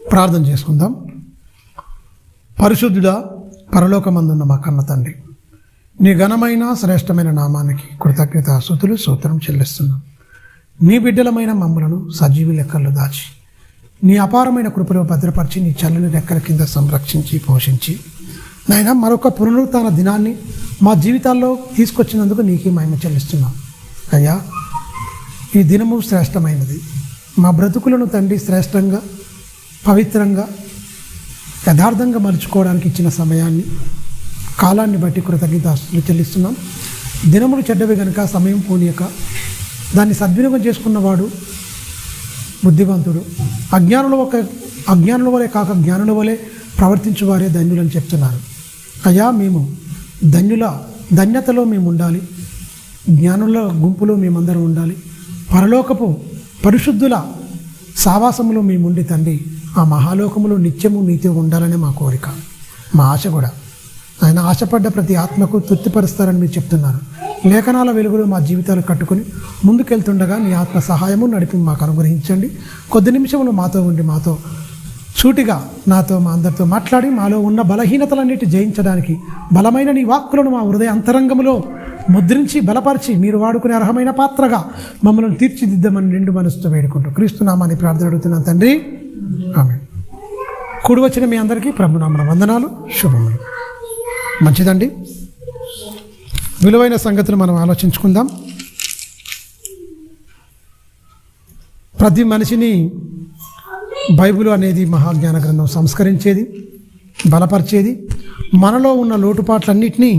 ప్రార్థన చేసుకుందాం. పరిశుద్ధుడా, పరలోకమందున్న మా కన్న తండ్రి, నీ ఘనమైన శ్రేష్టమైన నామానికి కృతజ్ఞతాస్తుతులు స్తోత్రం చెల్లిస్తున్నాం. నీ బిడ్డలమైన మమ్మలను సజీవి లెక్కల్లో దాచి నీ అపారమైన కృపలో భద్రపరిచి నీ చల్లని రెక్కల కింద సంరక్షించి పోషించి నాయనా మరొక పునరుత్థాన దినాన్ని మా జీవితాల్లో తీసుకొచ్చినందుకు నీకే మహిమ చెల్లిస్తున్నాం. అయ్యా, ఈ దినము శ్రేష్టమైనది. మా బ్రతుకులను తండ్రి శ్రేష్టంగా, పవిత్రంగా, యథార్థంగా మలుచుకోవడానికి ఇచ్చిన సమయాన్ని, కాలాన్ని బట్టి కృతజ్ఞతాస్తుతులు చెల్లిస్తున్నాం. దినములు చెడ్డవి కనుక సమయం పోనీయక దాన్ని సద్వినియోగం చేసుకున్నవాడు బుద్ధివంతుడు. అజ్ఞానుల వలె కాక జ్ఞానుల వలె ప్రవర్తించువారే ధన్యులని చెప్తున్నారు. అయ్యా, మేము ధన్యతలో మేము ఉండాలి. జ్ఞానుల గుంపులో మేమందరం ఉండాలి. పరలోకపు పరిశుద్ధుల సావాసములో మేముండి తండ్రి ఆ మహాలోకములో నిత్యము నీతో ఉండాలనే మా కోరిక, మా ఆశ కూడా. ఆయన ఆశపడ్డ ప్రతి ఆత్మకు తృప్తిపరుస్తారని మీరు చెప్తున్నారు. లేఖనాల వెలుగులో మా జీవితాలు కట్టుకుని ముందుకెళ్తుండగా నీ ఆత్మ సహాయము నడిపి మాకు అనుగ్రహించండి. కొద్ది నిమిషములు మాతో ఉండి మాతో సూటిగా నాతో మా అందరితో మాట్లాడి మాలో ఉన్న బలహీనతలన్నిటి జయించడానికి బలమైన నీ వాక్కులను మా హృదయ అంతరంగములో ముద్రించి బలపరిచి మీరు వాడుకునే అర్హమైన పాత్రగా మమ్మల్ని తీర్చిదిద్దామని నిండు మనసుతో వేడుకుంటూ క్రీస్తు నామాన్ని ప్రార్థన అడుగుతున్నాను తండ్రి, ఆమేన్. కూడి వచ్చిన మీ అందరికీ ప్రభునామమున వందనాలు, శుభములు. మంచిదండి, విలువైన సంగతులు మనం ఆలోచించుకుందాం. ప్రతి మనిషిని బైబిల్ అనేది మహాజ్ఞాన గ్రంథం సంస్కరించేది, బలపరిచేది, మనలో ఉన్న లోటుపాట్లన్నింటినీ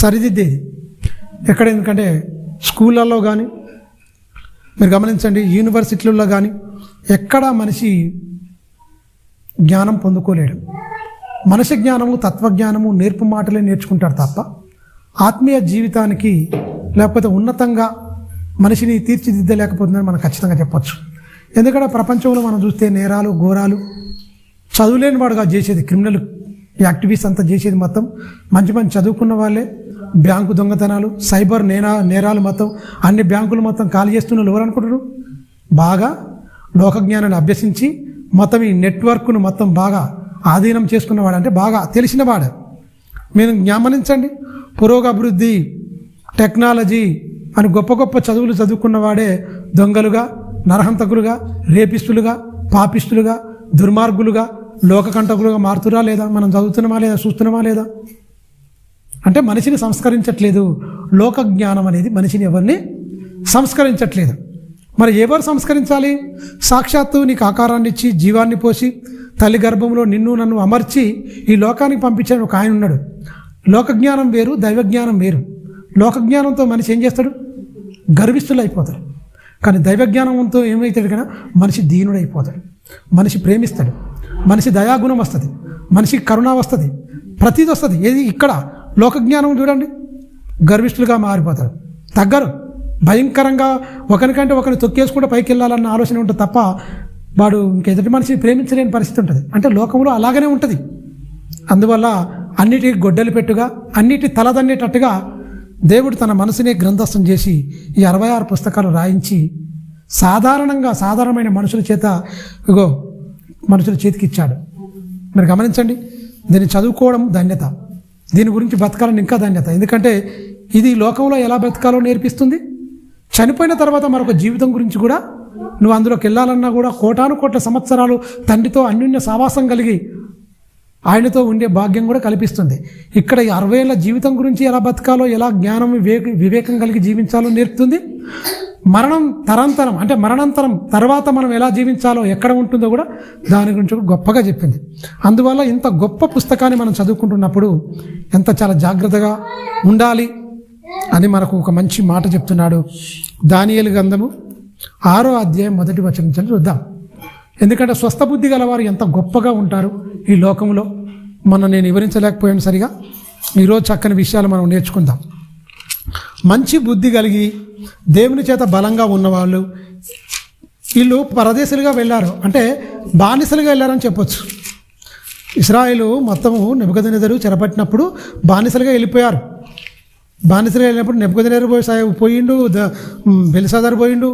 సరిదిద్దేది. ఎందుకంటే స్కూళ్ళల్లో కానీ మీరు గమనించండి, యూనివర్సిటీలలో కానీ ఎక్కడా మనిషి జ్ఞానం పొందుకోలేడు. మనిషి జ్ఞానము, తత్వజ్ఞానము, నేర్పు మాటలే నేర్చుకుంటాడు తప్ప ఆత్మీయ జీవితానికి లేకపోతే ఉన్నతంగా మనిషిని తీర్చిదిద్దలేకపోతుందని మనం ఖచ్చితంగా చెప్పచ్చు. ఎందుకంటే ప్రపంచంలో మనం చూస్తే నేరాలు, ఘోరాలు, చదువులేని వాడుగా చేసేది, క్రిమినల్ యాక్టివిస్ట్ అంతా చేసేది మొత్తం మంచి చదువుకున్న వాళ్ళే. బ్యాంకు దొంగతనాలు, సైబర్ నేరాలు మొత్తం అన్ని బ్యాంకులు మొత్తం ఖాళీ చేస్తున్న ఎవరు అనుకుంటారు? బాగా లోకజ్ఞానాన్ని అభ్యసించి మొత్తం ఈ నెట్వర్క్ను మొత్తం బాగా ఆధీనం చేసుకున్నవాడు, అంటే బాగా తెలిసినవాడు. మీరు గమనించండి, పురోగభివృద్ధి, టెక్నాలజీ అని గొప్ప గొప్ప చదువులు చదువుకున్నవాడే దొంగలుగా, నరహంతకులుగా, రేపిస్తులుగా, పాపిస్తులుగా, దుర్మార్గులుగా, లోకకంటకులుగా మారుతురా లేదా? మనం చదువుతున్నామా లేదా? చూస్తున్నామా లేదా? అంటే మనిషిని సంస్కరించట్లేదు. లోక జ్ఞానం అనేది మనిషిని ఎవరిని సంస్కరించట్లేదు. మరి ఎవరు సంస్కరించాలి? సాక్షాత్తు నీకు ఆకారాన్ని ఇచ్చి జీవాన్ని పోసి తల్లి గర్భంలో నిన్ను నన్ను అమర్చి ఈ లోకానికి పంపించిన ఒక ఆయన ఉన్నాడు. లోకజ్ఞానం వేరు, దైవజ్ఞానం వేరు. లోకజ్ఞానంతో మనిషి ఏం చేస్తాడు? గర్విష్ఠులు అయిపోతాడు. కానీ దైవజ్ఞానంతో ఏమవుతాడు కన్నా మనిషి దీనుడైపోతాడు. మనిషి ప్రేమిస్తాడు, మనిషి దయాగుణం వస్తుంది, మనిషికి కరుణ వస్తుంది, ప్రతిది వస్తుంది. ఏది ఇక్కడ లోకజ్ఞానం చూడండి, గర్విష్ఠులుగా మారిపోతాడు, తగ్గరు, భయంకరంగా ఒకరికంటే ఒకరిని తొక్కేసుకుంటే పైకి వెళ్ళాలన్న ఆలోచన ఉంటుంది తప్ప వాడు ఇంకెదుటి మనిషిని ప్రేమించలేని పరిస్థితి ఉంటుంది. అంటే లోకంలో అలాగనే ఉంటుంది. అందువల్ల అన్నిటికీ గొడ్డలి పెట్టుగా, అన్నిటి తలదన్నేటట్టుగా దేవుడు తన మనసునే గ్రంథస్థం చేసి ఈ 66 పుస్తకాలు రాయించి సాధారణమైన మనుషుల చేత మనుషుల చేతికి ఇచ్చాడు. మీరు గమనించండి, దీన్ని చదువుకోవడం ధన్యత, దీని గురించి బతకాలని ఇంకా ధన్యత. ఎందుకంటే ఇది లోకంలో ఎలా బతకాలో నేర్పిస్తుంది. చనిపోయిన తర్వాత మరొక జీవితం గురించి కూడా నువ్వు అందులోకి వెళ్ళాలన్నా కూడా కోటాను సంవత్సరాలు తండ్రితో అన్యోన్య సావాసం కలిగి ఆయనతో ఉండే భాగ్యం కూడా కల్పిస్తుంది. ఇక్కడ ఈ 60 ఏళ్ళ జీవితం గురించి ఎలా బతకాలో, ఎలా జ్ఞానం వివేకం కలిగి జీవించాలో నేర్పుతుంది. తరంతరం అంటే మరణాంతరం తర్వాత మనం ఎలా జీవించాలో, ఎక్కడ ఉంటుందో కూడా దాని గురించి గొప్పగా చెప్పింది. అందువల్ల ఇంత గొప్ప పుస్తకాన్ని మనం చదువుకుంటున్నప్పుడు చాలా జాగ్రత్తగా ఉండాలి అని మనకు ఒక మంచి మాట చెప్తున్నాడు. దానియేలు గ్రంథము 6వ అధ్యాయం 1వ వచనం నుంచి చూద్దాం. ఎందుకంటే స్వస్థ బుద్ధి గలవారు ఎంత గొప్పగా ఉంటారు ఈ లోకంలో. నేను వివరించలేకపోయాను సరిగా. ఈరోజు చక్కని విషయాలు మనం నేర్చుకుందాం. మంచి బుద్ధి కలిగి దేవుని చేత బలంగా ఉన్నవాళ్ళు, వీళ్ళు పరదేశులుగా వెళ్ళారు, అంటే బానిసలుగా వెళ్ళారని చెప్పొచ్చు. ఇశ్రాయేలు మొత్తము నెబుకద్నెజరు చెరపట్టినప్పుడు బానిసలుగా వెళ్ళిపోయారు. బానిసలుగా వెళ్ళినప్పుడు నెబుకద్నెజరు పోయిండు, బెల్షాజరు పోయిండు,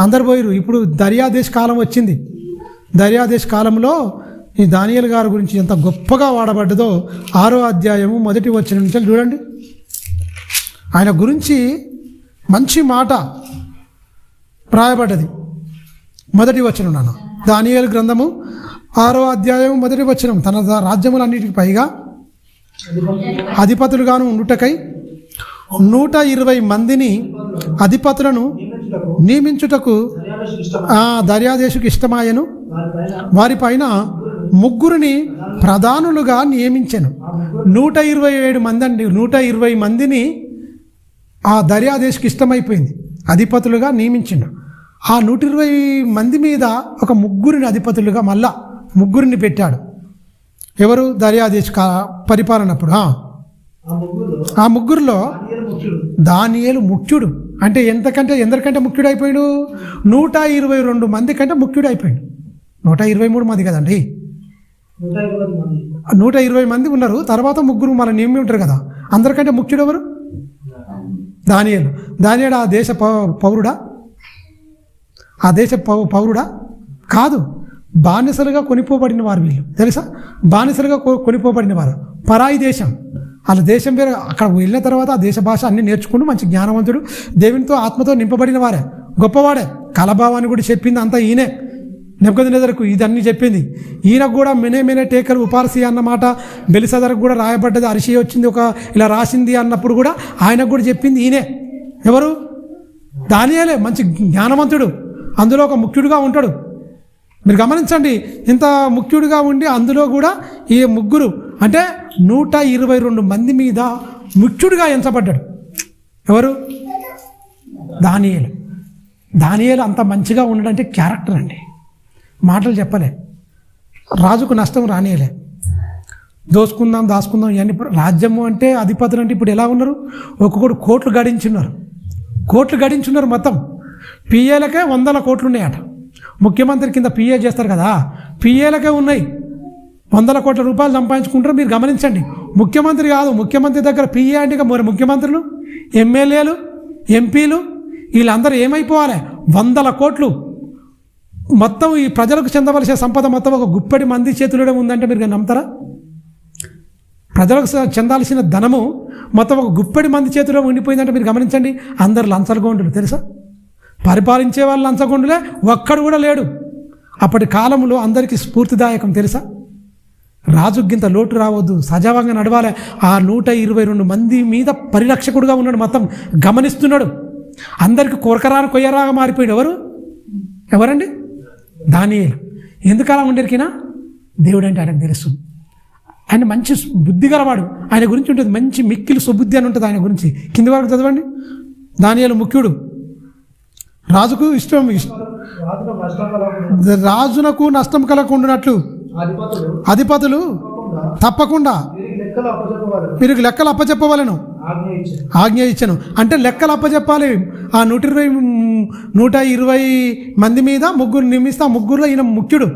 అందరు పోయిరు. ఇప్పుడు దర్యాదేశ్ కాలం వచ్చింది. దర్యాదేశ్ కాలంలో ఈ దానియేలు గారి గురించి ఎంత గొప్పగా వాడబడ్డదో 6వ అధ్యాయము 1వ వచనం నుంచి చూడండి. ఆయన గురించి మంచి మాట రాయబడ్డది. 1వ వచనం నాన్న, దానియేలు గ్రంథము 6వ అధ్యాయం 1వ వచనం. తన రాజ్యములన్నిటికి పైగా అధిపతులుగాను ఉండుటకై 120 మందిని అధిపతులను నియమించుటకు దర్యాదేశుకు ఇష్టమాయను. వారిపైన 3 ప్రధానులుగా నియమించాను. 127 మంది అండి, 120 మందిని ఆ దర్యాదేశుకి ఇష్టమైపోయింది, అధిపతులుగా నియమించిండు. ఆ 120 మంది మీద ఒక 3 అధిపతులుగా మళ్ళా 3 పెట్టాడు. ఎవరు? దర్యాదేశ్ పరిపాలనప్పుడు. ఆ 3లో దానియేలు ముఖ్యుడు. అంటే ఎందరికంటే ముఖ్యుడు అయిపోయాడు? 122 మంది కంటే ముఖ్యుడు అయిపోయాడు. 123 మంది కదండి, 120 మంది ఉన్నారు. తర్వాత 3 మన నియమి ఉంటారు కదా, అందరికంటే ముఖ్యుడు ఎవరు? దానియేలు. దానియేలు ఆ దేశ పౌరుడా? ఆ దేశ పౌరుడా? కాదు. బానిసలుగా కొనిపోబడిన వారు వీళ్ళు, తెలుసా? బానిసలుగా కొనిపోబడిన వారు, పరాయి దేశం. వాళ్ళ దేశం పేరు. అక్కడ వెళ్ళిన తర్వాత ఆ దేశ భాష అన్నీ నేర్చుకుంటూ మంచి జ్ఞానవంతుడు, దేవునితో ఆత్మతో నింపబడిన వారే, గొప్పవాడే. కలభావాన్ని కూడా చెప్పింది అంతా ఈయనే. నెబుకద్నెజరుకు ఇదన్నీ చెప్పింది ఈయనకు కూడా. మెనే టేకలు ఉపారసి అన్నమాట బెలిసదరకు కూడా రాయబడ్డది. అరిసి వచ్చింది ఒక ఇలా రాసింది అన్నప్పుడు కూడా ఆయనకు కూడా చెప్పింది ఈయనే. ఎవరు? దానియేలే. మంచి జ్ఞానవంతుడు, అందులో ఒక ముఖ్యుడిగా ఉంటాడు. మీరు గమనించండి, ఇంత ముఖ్యుడిగా ఉండి అందులో కూడా ఈ 3 అంటే 122 మంది మీద ముఖ్యుడిగా ఎంచబడ్డాడు. ఎవరు? దానియేలు. దానియేలు అంత మంచిగా ఉండడంటే క్యారెక్టర్ అండి, మాటలు చెప్పలే. రాజుకు నష్టం రానియలే. దోసుకుందాం దాచుకుందాం ఇవన్నీ. రాజ్యము అంటే అధిపతులు అంటే ఇప్పుడు ఎలా ఉన్నారు? ఒక్కొక్కడు కోట్లు గడించున్నారు మొత్తం. పిఏలకే 100 కోట్లు ఉన్నాయట. ముఖ్యమంత్రి కింద పిఏ చేస్తారు కదా, పిఏలకే ఉన్నాయి 100 కోట్ల రూపాయలు సంపాదించుకుంటారు. మీరు గమనించండి. ముఖ్యమంత్రి కాదు, ముఖ్యమంత్రి దగ్గర పిఏ అంటే ఇక మరి ముఖ్యమంత్రులు, ఎమ్మెల్యేలు, ఎంపీలు వీళ్ళందరూ ఏమైపోవాలి? 100 కోట్లు మొత్తం ఈ ప్రజలకు చెందవలసిన సంపద మొత్తం ఒక గుప్పెడి మంది చేతుల్లో ఉందంటే మీరు నమ్ముతారా? ప్రజలకు చెందాల్సిన ధనము మొత్తం ఒక గుప్పెడి మంది చేతిలో ఉండిపోయిందంటే మీరు గమనించండి. అందరు లంచగొండులు, తెలుసా? పరిపాలించే వాళ్ళు లంచగొండులే, ఒక్కడు కూడా లేడు. అప్పటి కాలంలో అందరికీ స్ఫూర్తిదాయకం, తెలుసా? రాజుగింత లోటు రావద్దు, సజావంగా నడవాలి. ఆ 122 మంది మీద పరిరక్షకుడుగా ఉన్నాడు, మొత్తం గమనిస్తున్నాడు. అందరికీ కొరకరాని కొయ్యరాగా మారిపోయాడు. ఎవరండి? దానియేలు. ఎందుకు అలా ఉండరికినా? దేవుడు అంటే ఆయనకు తెలుసు. ఆయన మంచి బుద్ధి గలవాడు. ఆయన గురించి ఉంటుంది మంచి మిక్కిలి సుబుద్ధి అని ఉంటుంది ఆయన గురించి. కింది వరకు చదవండి. దానియేలు ముఖ్యుడు, రాజుకు ఇష్టం, రాజునకు నష్టం కలగకుండానట్లు అధిపతులు తప్పకుండా మీరు లెక్కలు అప్పచెప్పవలను ఆజ్ఞ ఇచ్చాను. అంటే లెక్కలు అప్పచెప్పాలి. ఆ 120 మంది మీద 3 నియమిస్తే ఆ 3లో ఈయన ముఖ్యుడు.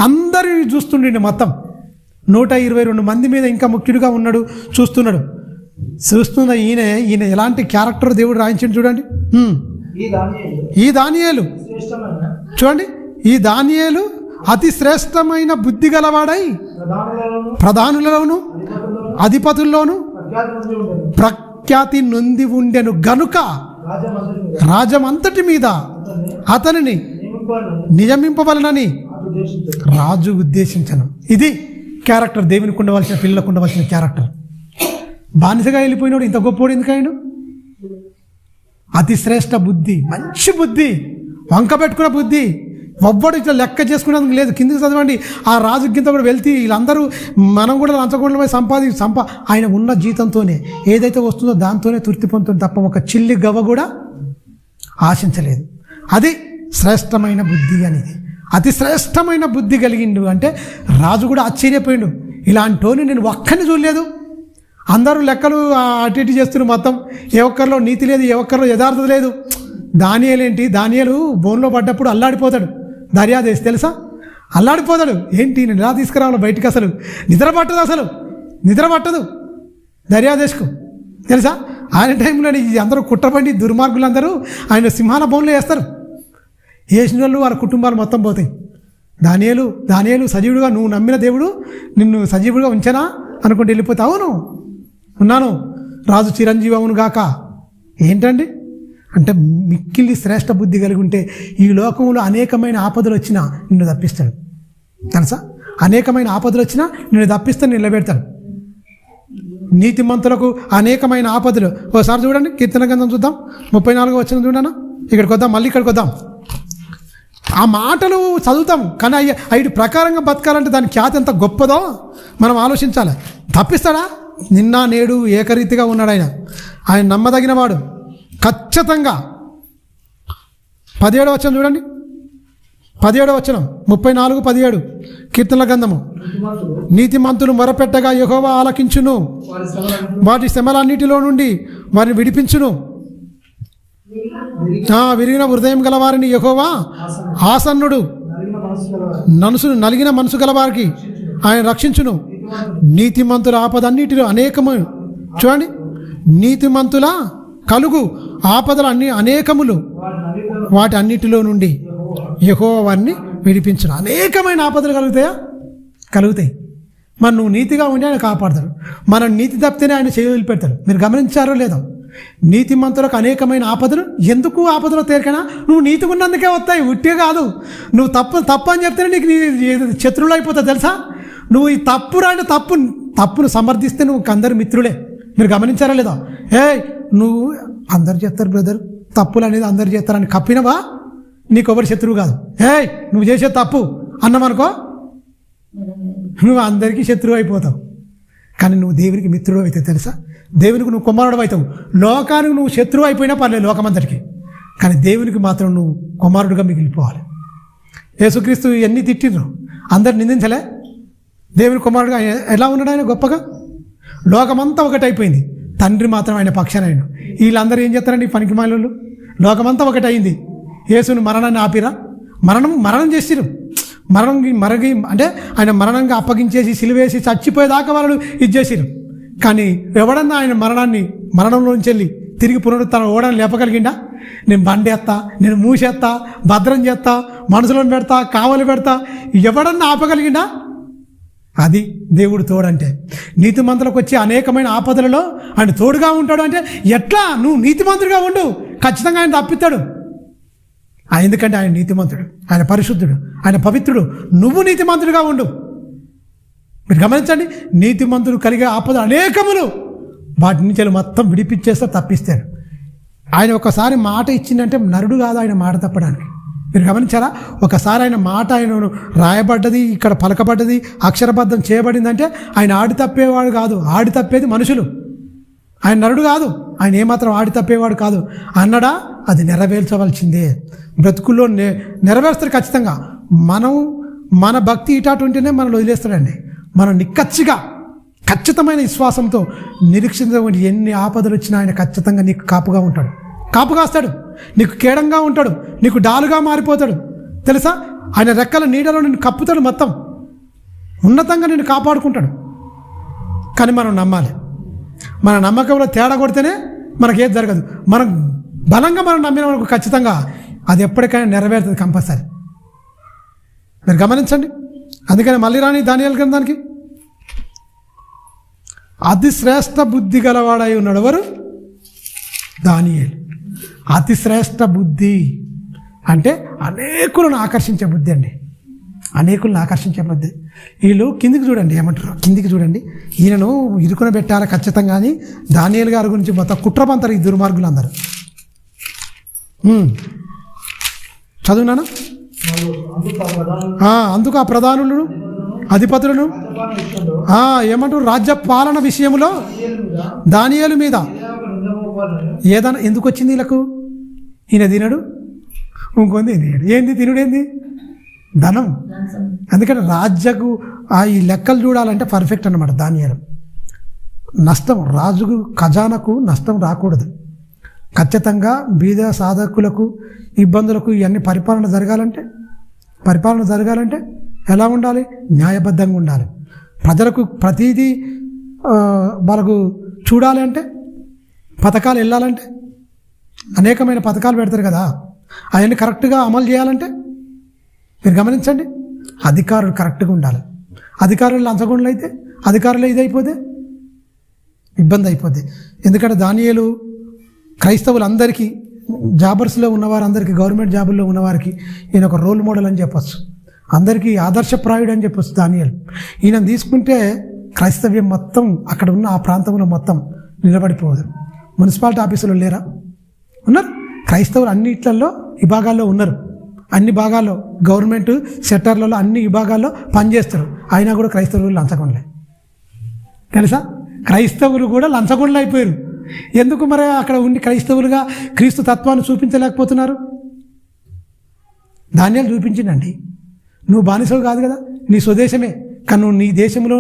అందరూ చూస్తుండే మొత్తం 122 మంది మీద ఇంకా ముఖ్యుడిగా ఉన్నాడు, చూస్తున్న ఈయన ఎలాంటి క్యారెక్టర్ దేవుడు రాయించిండు చూడండి. ఈ దానియేలు చూడండి, ఈ దానియేలు అతి శ్రేష్టమైన బుద్ధి గలవాడై ప్రధానులలోను అధిపతుల్లోను ప్రఖ్యాతి నొంది ఉండెను గనుక రాజ్యమంతటి మీద అతనిని నియమింపవలనని రాజు ఉద్దేశించను. ఇది క్యారెక్టర్, దేవునికి ఉండవలసిన, పిల్లలకు ఉండవలసిన క్యారెక్టర్. బానిసగా వెళ్ళిపోయినాడు, ఇంత గొప్పోడు ఎందుకైనా? అతి శ్రేష్ట బుద్ధి, మంచి బుద్ధి, వంక పెట్టుకున్న బుద్ధి. ఒవ్వడు ఇట్లా లెక్క చేసుకునేందుకు లేదు. కిందికి చదవండి. ఆ రాజు గింత కూడా వెళ్తే వీళ్ళందరూ మనం కూడా లంచగొండలపై ఆయన ఉన్న జీతంతోనే ఏదైతే వస్తుందో దాంతోనే తృప్తి పొందుతుంది తప్ప ఒక చిల్లి గవ్వ కూడా ఆశించలేదు. అది శ్రేష్టమైన బుద్ధి అనేది. అతి శ్రేష్టమైన బుద్ధి కలిగిండు అంటే రాజు కూడా ఆశ్చర్యపోయిండు. ఇలాంటోని నేను ఒక్కరిని చూడలేదు. అందరూ లెక్కలు అటు ఇటు చేస్తున్నారు మొత్తం. ఏ ఒక్కరిలో నీతి లేదు, ఏ ఒక్కరిలో యథార్థత లేదు. దానియేలు బోన్లో పడ్డప్పుడు అల్లాడిపోతాడు. దర్యాదేశ్ తెలుసా? అల్లాడిపోతాడు. ఏంటి నేను ఎలా తీసుకురావాలి బయటికి? అసలు నిద్ర పట్టదు దర్యాదేశ్కు, తెలుసా? ఆయన టైంలో అందరూ కుట్రబండి దుర్మార్గులందరూ ఆయన సింహాల బోన్లో వేస్తారు. వేసిన వాళ్ళు వాళ్ళ కుటుంబాలు మొత్తం పోతాయి. దానియేలు సజీవుడుగా, నువ్వు నమ్మిన దేవుడు నిన్ను సజీవుడుగా ఉంచనా అనుకుంటే వెళ్ళిపోతావు. నువ్వు ఉన్నాను, రాజు చిరంజీవి అవును గాక. ఏంటండి అంటే మిక్కిలి శ్రేష్ఠ బుద్ధి కలిగి ఉంటే ఈ లోకంలో అనేకమైన ఆపదలు వచ్చినా నిన్ను తప్పిస్తాడు. తెలుసా, అనేకమైన ఆపదలు వచ్చినా నిన్ను తప్పిస్తాను, నిలబెడతాడు. నీతిమంతులకు అనేకమైన ఆపదలు. ఒకసారి చూడండి, కీర్తన గ్రంథం చూద్దాం, 34 వచనం చూడనా. ఇక్కడికి వద్దాం, మళ్ళీ ఇక్కడికి వద్దాం. ఆ మాటలు చదువుతాం, కానీ ఐదు ప్రకారంగా బతకాలంటే దాని ఖ్యాతి ఎంత గొప్పదో మనం ఆలోచించాలి. తప్పిస్తాడా? నిన్న నేడు ఏకరీతిగా ఉన్నాడు ఆయన నమ్మదగిన వాడు. ఖచ్చితంగా 17వ వచనం చూడండి, 17వ వచనం 34:17 కీర్తనల గ్రంథము. నీతిమంతులు మొరపెట్టగా యెహోవా ఆలకించును, వాటి శ్రమలన్నిటిలో నుండి వారిని విడిపించును. విరిగిన హృదయం గల వారిని యెహోవా ఆసన్నుడు, నలిగిన మనసు గల వారికి ఆయన రక్షించును. నీతిమంతుల ఆపదన్నిటిలో అనేకము. చూడండి, నీతిమంతుల కలుగు ఆపదలు అనేకములు, వాటి అన్నిటిలో నుండి యెహోవా వారిని విడిపించును. అనేకమైన ఆపదలు కలుగుతాయి. మరి నువ్వు నీతిగా ఉండి ఆయన కాపాడతాడు. మనం నీతి తప్పితేనే ఆయన చేయి వదిలిపెడతాడు. మీరు గమనించారో లేదో, నీతిమంతులకు అనేకమైన ఆపదలు. ఎందుకు ఆపదలు తేరికైనా? నువ్వు నీతిగా ఉన్నందుకే వస్తాయి, ఉట్టే కాదు. నువ్వు తప్పు అని చెప్తేనే నీకు శత్రువులు అయిపోతావు. తెలుసా, నువ్వు ఈ తప్పును సమర్థిస్తే నువ్వు అందరు మిత్రులే. మీరు గమనించారా లేదా? నువ్వు అందరు చేస్తారు బ్రదర్, తప్పులు అనేది అందరు చేస్తారని కప్పినవా, నీకు ఎవరు శత్రువు కాదు. నువ్వు చేసే తప్పు అన్నామనుకో, నువ్వు అందరికీ శత్రువు అయిపోతావు. కానీ నువ్వు దేవునికి మిత్రుడు అయితే తెలుసా, దేవునికి నువ్వు కుమారుడు అవుతావు. లోకానికి నువ్వు శత్రువు అయిపోయినా పర్లేదు, లోకమంతటికి. కానీ దేవునికి మాత్రం నువ్వు కుమారుడుగా మిగిలిపోవాలి. యేసుక్రీస్తు ఎన్ని తిట్టిర్రు, అందరు నిందించలే. దేవుని కుమారుడుగా ఎలా ఉన్నాడు ఆయన గొప్పగా. లోకమంతా ఒకటైపోయింది, తండ్రి మాత్రం ఆయన పక్షాన ఆయన. వీళ్ళందరూ ఏం చేస్తారండి, పనికి మాలోళ్ళు. లోకమంతా ఒకటైంది, యేసుని మరణాన్ని ఆపిరా. మరణం చేసిరు. మరగి అంటే ఆయన మరణంగా అప్పగించేసి సిలువేసి చచ్చిపోయేదాకా వాళ్ళు ఇది చేసిరు. కానీ ఎవడన్నా ఆయన మరణంలోంచి వెళ్ళి తిరిగి పునరుత్థానం ఓడని లేపగలిగిండా? నేను బండేస్తా, నేను మూసేస్తా, భద్రం చేస్తా, మనసులో పెడతా, కావలి పెడతా, ఎవడన్నా ఆపగలిగిండా? అది దేవుడు తోడంటే. నీతిమంతులకు వచ్చే అనేకమైన ఆపదలలో ఆయన తోడుగా ఉంటాడు. అంటే ఎట్లా? నువ్వు నీతిమంతుడిగా ఉండు, ఖచ్చితంగా ఆయన తప్పిస్తాడు. ఎందుకంటే ఆయన నీతిమంతుడు, ఆయన పరిశుద్ధుడు, ఆయన పవిత్రుడు. నువ్వు నీతిమంతుడిగా ఉండు. మీరు గమనించండి, నీతిమంతుడు కలిగే ఆపదలు అనేకములు, వాటి నుంచి మొత్తం విడిపించేస్తే తప్పిస్తాడు. ఆయన ఒకసారి మాట ఇచ్చిందంటే నరుడు కాదు ఆయన మాట తప్పడానికి. మీరు గమనించారా? ఒకసారి ఆయన మాట ఆయన రాయబడ్డది, ఇక్కడ పలకబడ్డది, అక్షరబద్ధం చేయబడిందంటే ఆయన ఆడి తప్పేవాడు కాదు. ఆడి తప్పేది మనుషులు, ఆయన నరుడు కాదు. ఆయన ఏమాత్రం ఆడి తప్పేవాడు కాదు. అన్నడా అది నెరవేర్చవలసిందే. బ్రతుకుల్లో నెరవేరుస్తారు ఖచ్చితంగా. మన భక్తి ఇటాటుంటేనే మనల్ని వదిలేస్తాడండి. మనం ఖచ్చితమైన విశ్వాసంతో నిరీక్షించే ఎన్ని ఆపదలు వచ్చినా ఆయన ఖచ్చితంగా నీకు కాపుగా ఉంటాడు, కాపు కాస్తాడు. నీకు కేడంగా ఉంటాడు, నీకు డాలుగా మారిపోతాడు. తెలుసా, ఆయన రెక్కల నీడలో నిన్ను కప్పుతాడు, మొత్తం ఉన్నతంగా నిన్ను కాపాడుకుంటాడు. కానీ మనం నమ్మాలి. మన నమ్మకంలో తేడా కొడితేనే మనకేది జరగదు. మనం బలంగా నమ్మిన మనకు ఖచ్చితంగా అది ఎప్పటికైనా నెరవేరుతుంది, కంపల్సరీ. మీరు గమనించండి. అందుకని మళ్ళీ రాని దానియేలు గ్రంథానికి అతి శ్రేష్ఠ బుద్ధి గలవాడై ఉన్నాడు. ఎవరు? దానియేలు. అతి శ్రేష్ఠ బుద్ధి అంటే అనేకులను ఆకర్షించే బుద్ధి అండి, అనేకులను ఆకర్షించే బుద్ధి. వీళ్ళు కిందికి చూడండి, ఏమంటారు, కిందికి చూడండి. ఈయనను ఇరుకున పెట్టాలి ఖచ్చితంగా అని దానియేలు గారి గురించి మొత్తం కుట్రపంతారు ఈ దుర్మార్గులు అందరూ. చదువునానా? అందుకు ఆ ప్రధానులను, అధిపతులను ఏమంటారు, రాజ్య పాలన విషయంలో దానియేలు మీద ఏదైనా ఎందుకు వచ్చింది వీళ్ళకు? ఈయన తినడు, ఇంకొంది తినడు. ఏంది తినుడేంది? ధనం. అందుకని రాజ్యకు ఈ లెక్కలు చూడాలంటే పర్ఫెక్ట్ అన్నమాట. దానియేలు నష్టం, రాజుకు ఖజానాకు నష్టం రాకూడదు. ఖచ్చితంగా బీద సాధకులకు, ఇబ్బందులకు ఇవన్నీ పరిపాలన జరగాలంటే ఎలా ఉండాలి? న్యాయబద్ధంగా ఉండాలి. ప్రజలకు ప్రతిదీ వాళ్ళకు చూడాలి అంటే, పథకాలు వెళ్ళాలంటే అనేకమైన పథకాలు పెడతారు కదా, అవన్నీ కరెక్ట్గా అమలు చేయాలంటే మీరు గమనించండి. అధికారులు కరెక్ట్గా ఉండాలి. అధికారులు లంచగొండలు అయితే, అధికారులు ఇదైపోతే ఇబ్బంది అయిపోద్ది. ఎందుకంటే దానియేలు క్రైస్తవులందరికీ, జాబర్స్లో ఉన్నవారందరికీ, గవర్నమెంట్ జాబుల్లో ఉన్నవారికి ఈయన ఒక రోల్ మోడల్ అని చెప్పచ్చు, అందరికీ ఆదర్శప్రాయుడు అని చెప్పచ్చు దానియేలు. ఈయన తీసుకుంటే క్రైస్తవ్యం మొత్తం అక్కడ ఉన్న ఆ ప్రాంతంలో మొత్తం నిలబడిపోదు. మున్సిపాలిటీ ఆఫీసులో లేరా? ఉన్నారు. క్రైస్తవులు అన్నిట్లలో విభాగాల్లో ఉన్నారు. అన్ని భాగాల్లో గవర్నమెంట్ సెక్టార్లలో అన్ని విభాగాల్లో పనిచేస్తారు. అయినా కూడా క్రైస్తవులు లంచగొండలే. తెలుసా? క్రైస్తవులు కూడా లంచగొండలు అయిపోయారు. ఎందుకు మరి అక్కడ ఉండి క్రైస్తవులుగా క్రీస్తు తత్వాన్ని చూపించలేకపోతున్నారు? దానియేలు చూపించిందండి. నువ్వు బానిసలు కాదు కదా, నీ స్వదేశమే, కానీ నువ్వు నీ దేశంలో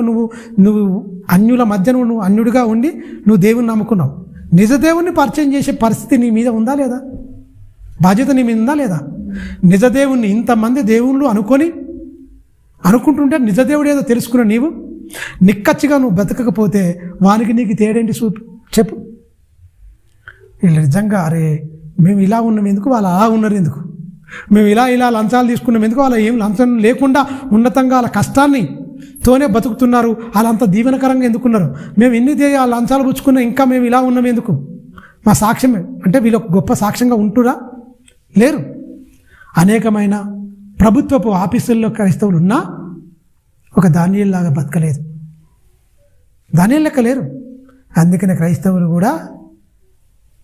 నువ్వు అన్యుల మధ్య నువ్వు అన్యుడిగా ఉండి నువ్వు దేవుని నమ్ముకున్నావు. నిజ దేవుణ్ణి పరిచయం చేసే పరిస్థితి నీ మీద ఉందా లేదా? బాధ్యత నీ మీద ఉందా లేదా? నిజదేవుణ్ణి ఇంతమంది దేవుళ్ళు అనుకుంటుంటే నిజదేవుడు ఏదో తెలుసుకున్న నీవు నిక్కచ్చిగా నువ్వు బతకకపోతే వానికి నీకు తేడేంటి చెప్పు. వీళ్ళు నిజంగా అరే మేము ఇలా ఉన్నాం ఎందుకు, వాళ్ళు అలా ఉన్నారు ఎందుకు, మేము ఇలా లంచాలు తీసుకున్నాం ఎందుకు, వాళ్ళ ఏం లంచం లేకుండా ఉన్నతంగా వాళ్ళ కష్టాన్ని తోనే బతుకుతున్నారు, వాళ్ళంత దీవెనకరంగా ఎందుకున్నారు, మేము ఎన్ని లంచాలు పుచ్చుకున్నా ఇంకా మేము ఇలా ఉన్నాం ఎందుకు? మా సాక్ష్యమే అంటే వీళ్ళు గొప్ప సాక్ష్యంగా ఉంటురా? లేరు. అనేకమైన ప్రభుత్వపు ఆఫీసుల్లో క్రైస్తవులు ఉన్నా ఒక దానియేలు లాగా బతకలేదు, దానియేలు లెక్క లేరు. అందుకనే క్రైస్తవులు కూడా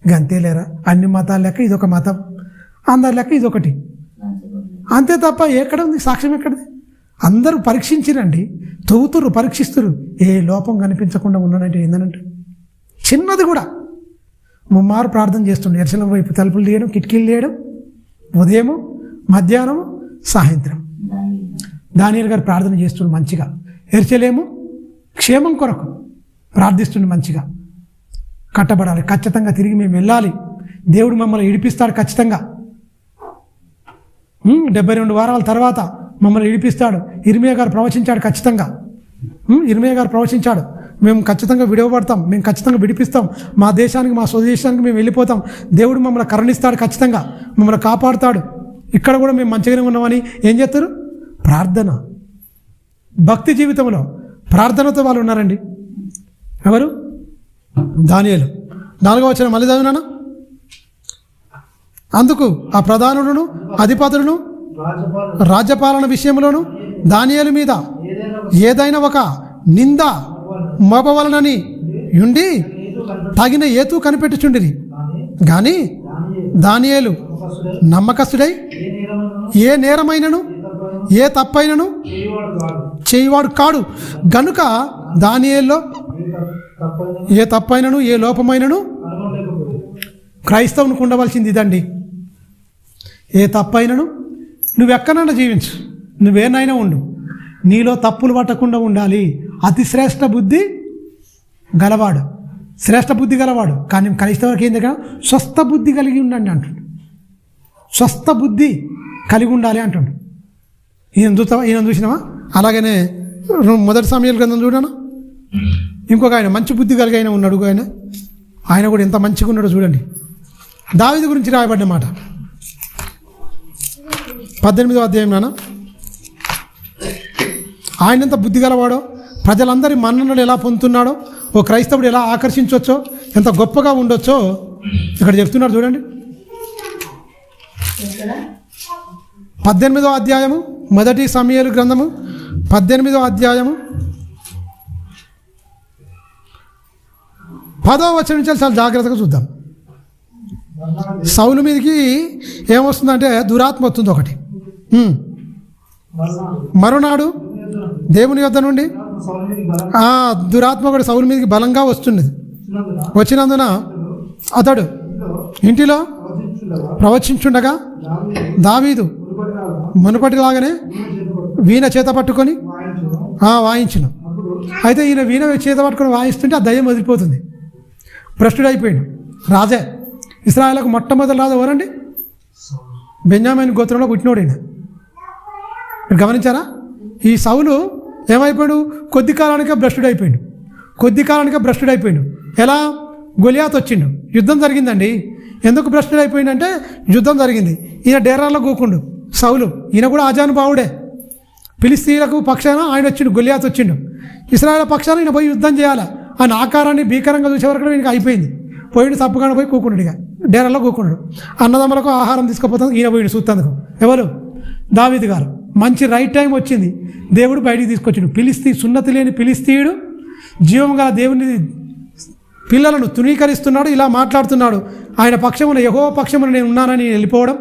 గంతే లేరా? అన్ని మతాల లెక్క ఇదొక మతం, అందరి లెక్క ఇదొకటి, అంతే తప్ప ఎక్కడ ఉంది సాక్ష్యం? ఎక్కడిది? అందరూ పరీక్షించిరండి, తవ్వుతురు, పరీక్షిస్తురు, ఏ లోపం కనిపించకుండా ఉన్నానంటే ఏందనంటే చిన్నది కూడా ముమ్మారు ప్రార్థన చేస్తుండే. ఎరుసలేము వైపు తలుపులు తీయడం, కిటికీలు తీయడం, ఉదయము, మధ్యాహ్నము, సాయంత్రం దానియేలు గారు ప్రార్థన చేస్తుండే మంచిగా. ఎరుసలేము క్షేమం కొరకు ప్రార్థిస్తుండే మంచిగా. కట్టబడాలి, ఖచ్చితంగా తిరిగి మేము వెళ్ళాలి, దేవుడు మమ్మల్ని విడిపిస్తాడు ఖచ్చితంగా, 72 వారాల తర్వాత మమ్మల్ని విడిపిస్తాడు. ఇర్మియా గారు ప్రవచించాడు ఖచ్చితంగా, ఇర్మియా గారు ప్రవచించాడు, మేము ఖచ్చితంగా విడవబడతాం, మేము ఖచ్చితంగా విడిపిస్తాం, మా దేశానికి, మా స్వదేశానికి మేము వెళ్ళిపోతాం, దేవుడు మమ్మల్ని కరుణిస్తాడు, ఖచ్చితంగా మమ్మల్ని కాపాడుతాడు, ఇక్కడ కూడా మేము మంచిగానే ఉన్నామని ఏం చేస్తారు? ప్రార్థన. భక్తి జీవితంలో ప్రార్థనతో వాళ్ళు ఉన్నారండి. ఎవరు? దానియేలు. 4వ వచనం మళ్ళీ చదివినానా? అందుకు ఆ ప్రధానులను అధిపతులను రాజ్యపాలన విషయంలోను దానియేలు మీద ఏదైనా ఒక నింద మోపవలనని ఉండి తగిన ఏతు కనిపెట్టుచుండిరి. కానీ దానియేలు నమ్మకస్తుడై ఏ నేరమైనను ఏ తప్పైనను చేయువాడు కాడు గనుక దానియేలులో ఏ తప్పైనను ఏ లోపమైనను, క్రైస్తవునికి ఉండవలసింది ఇదండి. ఏ తప్పైనను నువ్వెక్కడైనా జీవించు, నువ్వేనైనా ఉండు, నీలో తప్పులు పట్టకుండా ఉండాలి. అతి శ్రేష్ఠ బుద్ధి గలవాడు, శ్రేష్ఠ బుద్ధి గలవాడు. కానీ క్రైస్తవునికి ఏం దగ్గర స్వస్థ బుద్ధి కలిగి ఉండండి అంటుండు. స్వస్థ బుద్ధి కలిగి ఉండాలి అంటుండు. ఈయన చూసినావా? అలాగనే 1 సమూయేలు గ్రంథం చూడనా, ఇంకొక ఆయన మంచి బుద్ధి కలిగి ఆయన ఉన్నాడు. ఆయన కూడా ఎంత మంచిగా ఉన్నాడో చూడండి. దావీదు గురించి రాయబడ్డ మాట 18వ అధ్యాయం నాన్న. ఆయన ఎంత బుద్ధి గలవాడో, ప్రజలందరి మన్ననలు ఎలా పొందుతున్నాడో, ఓ క్రైస్తవుడు ఎలా ఆకర్షించవచ్చో, ఎంత గొప్పగా ఉండొచ్చో ఇక్కడ చెప్తున్నాడు చూడండి. 18వ అధ్యాయము 1 సమూయేలు గ్రంథము 18వ అధ్యాయము 10వ వచనం నుంచి చాలా జాగ్రత్తగా చూద్దాం. సౌలు మీదకి ఏమొస్తుందంటే దురాత్మ వస్తుంది ఒకటి. మరునాడు దేవుని యొద్ద నుండి ఆ దురాత్మ కూడా సౌలు మీదకి బలంగా వస్తున్నది. వచ్చినందున అతడు ఇంటిలో ప్రవచించుండగా దావీదు మునుపటిలాగానే వీణ చేత పట్టుకొని వాయించును. అయితే ఈయన వీణ చేత పట్టుకొని వాయిస్తుంటే ఆ దయ్యం వదిలిపోతుంది. భ్రష్టుడైపోయాడు. రాజే, ఇశ్రాయేలుకు మొట్టమొదటి రాజు ఎవరండి? బెన్యామీను గోత్రంలో పుట్టినోడు ఈయన. మీరు గమనించారా? ఈ సౌలు ఏమైపోయాడు? కొద్ది కాలానికే భ్రష్టుడైపోయాడు. ఎలా? గొలియాత్ వచ్చిండు, యుద్ధం జరిగిందండి. ఎందుకు భ్రష్టుడైపోయిందంటే యుద్ధం జరిగింది. ఈయన డేరాల్లో కూకుండు సౌలు. ఈయన కూడా ఆజానుభావుడే. ఫిలిస్తీన్లకు పక్షాన ఆయన వచ్చిండు, గొలియాత్ వచ్చిండు. ఇశ్రాయేల్ పక్షాన ఈయన పోయి యుద్ధం చేయాలి. ఆయన ఆకారాన్ని భీకరంగా చూసే వరకు ఈయనకి అయిపోయింది. పోయిండు, తప్పుగానే పోయి కూకున్నాడు, ఇక డేరాల్లో కూకున్నాడు. అన్నదమ్ములకు ఆహారం తీసుకుపోతాను ఈయన పోయిండు చూస్తాందుకు. ఎవరు? దావీదు గారు. మంచి రైట్ టైం వచ్చింది, దేవుడు బయటికి తీసుకొచ్చిండు. సున్నతి లేని ఫిలిస్తీయుడు జీవం గల దేవుని పిల్లలను తృణీకరిస్తున్నాడు, ఇలా మాట్లాడుతున్నాడు. ఆయన పక్షమున, యెహోవా పక్షమున నేను ఉన్నానని వెళ్ళిపోవడం,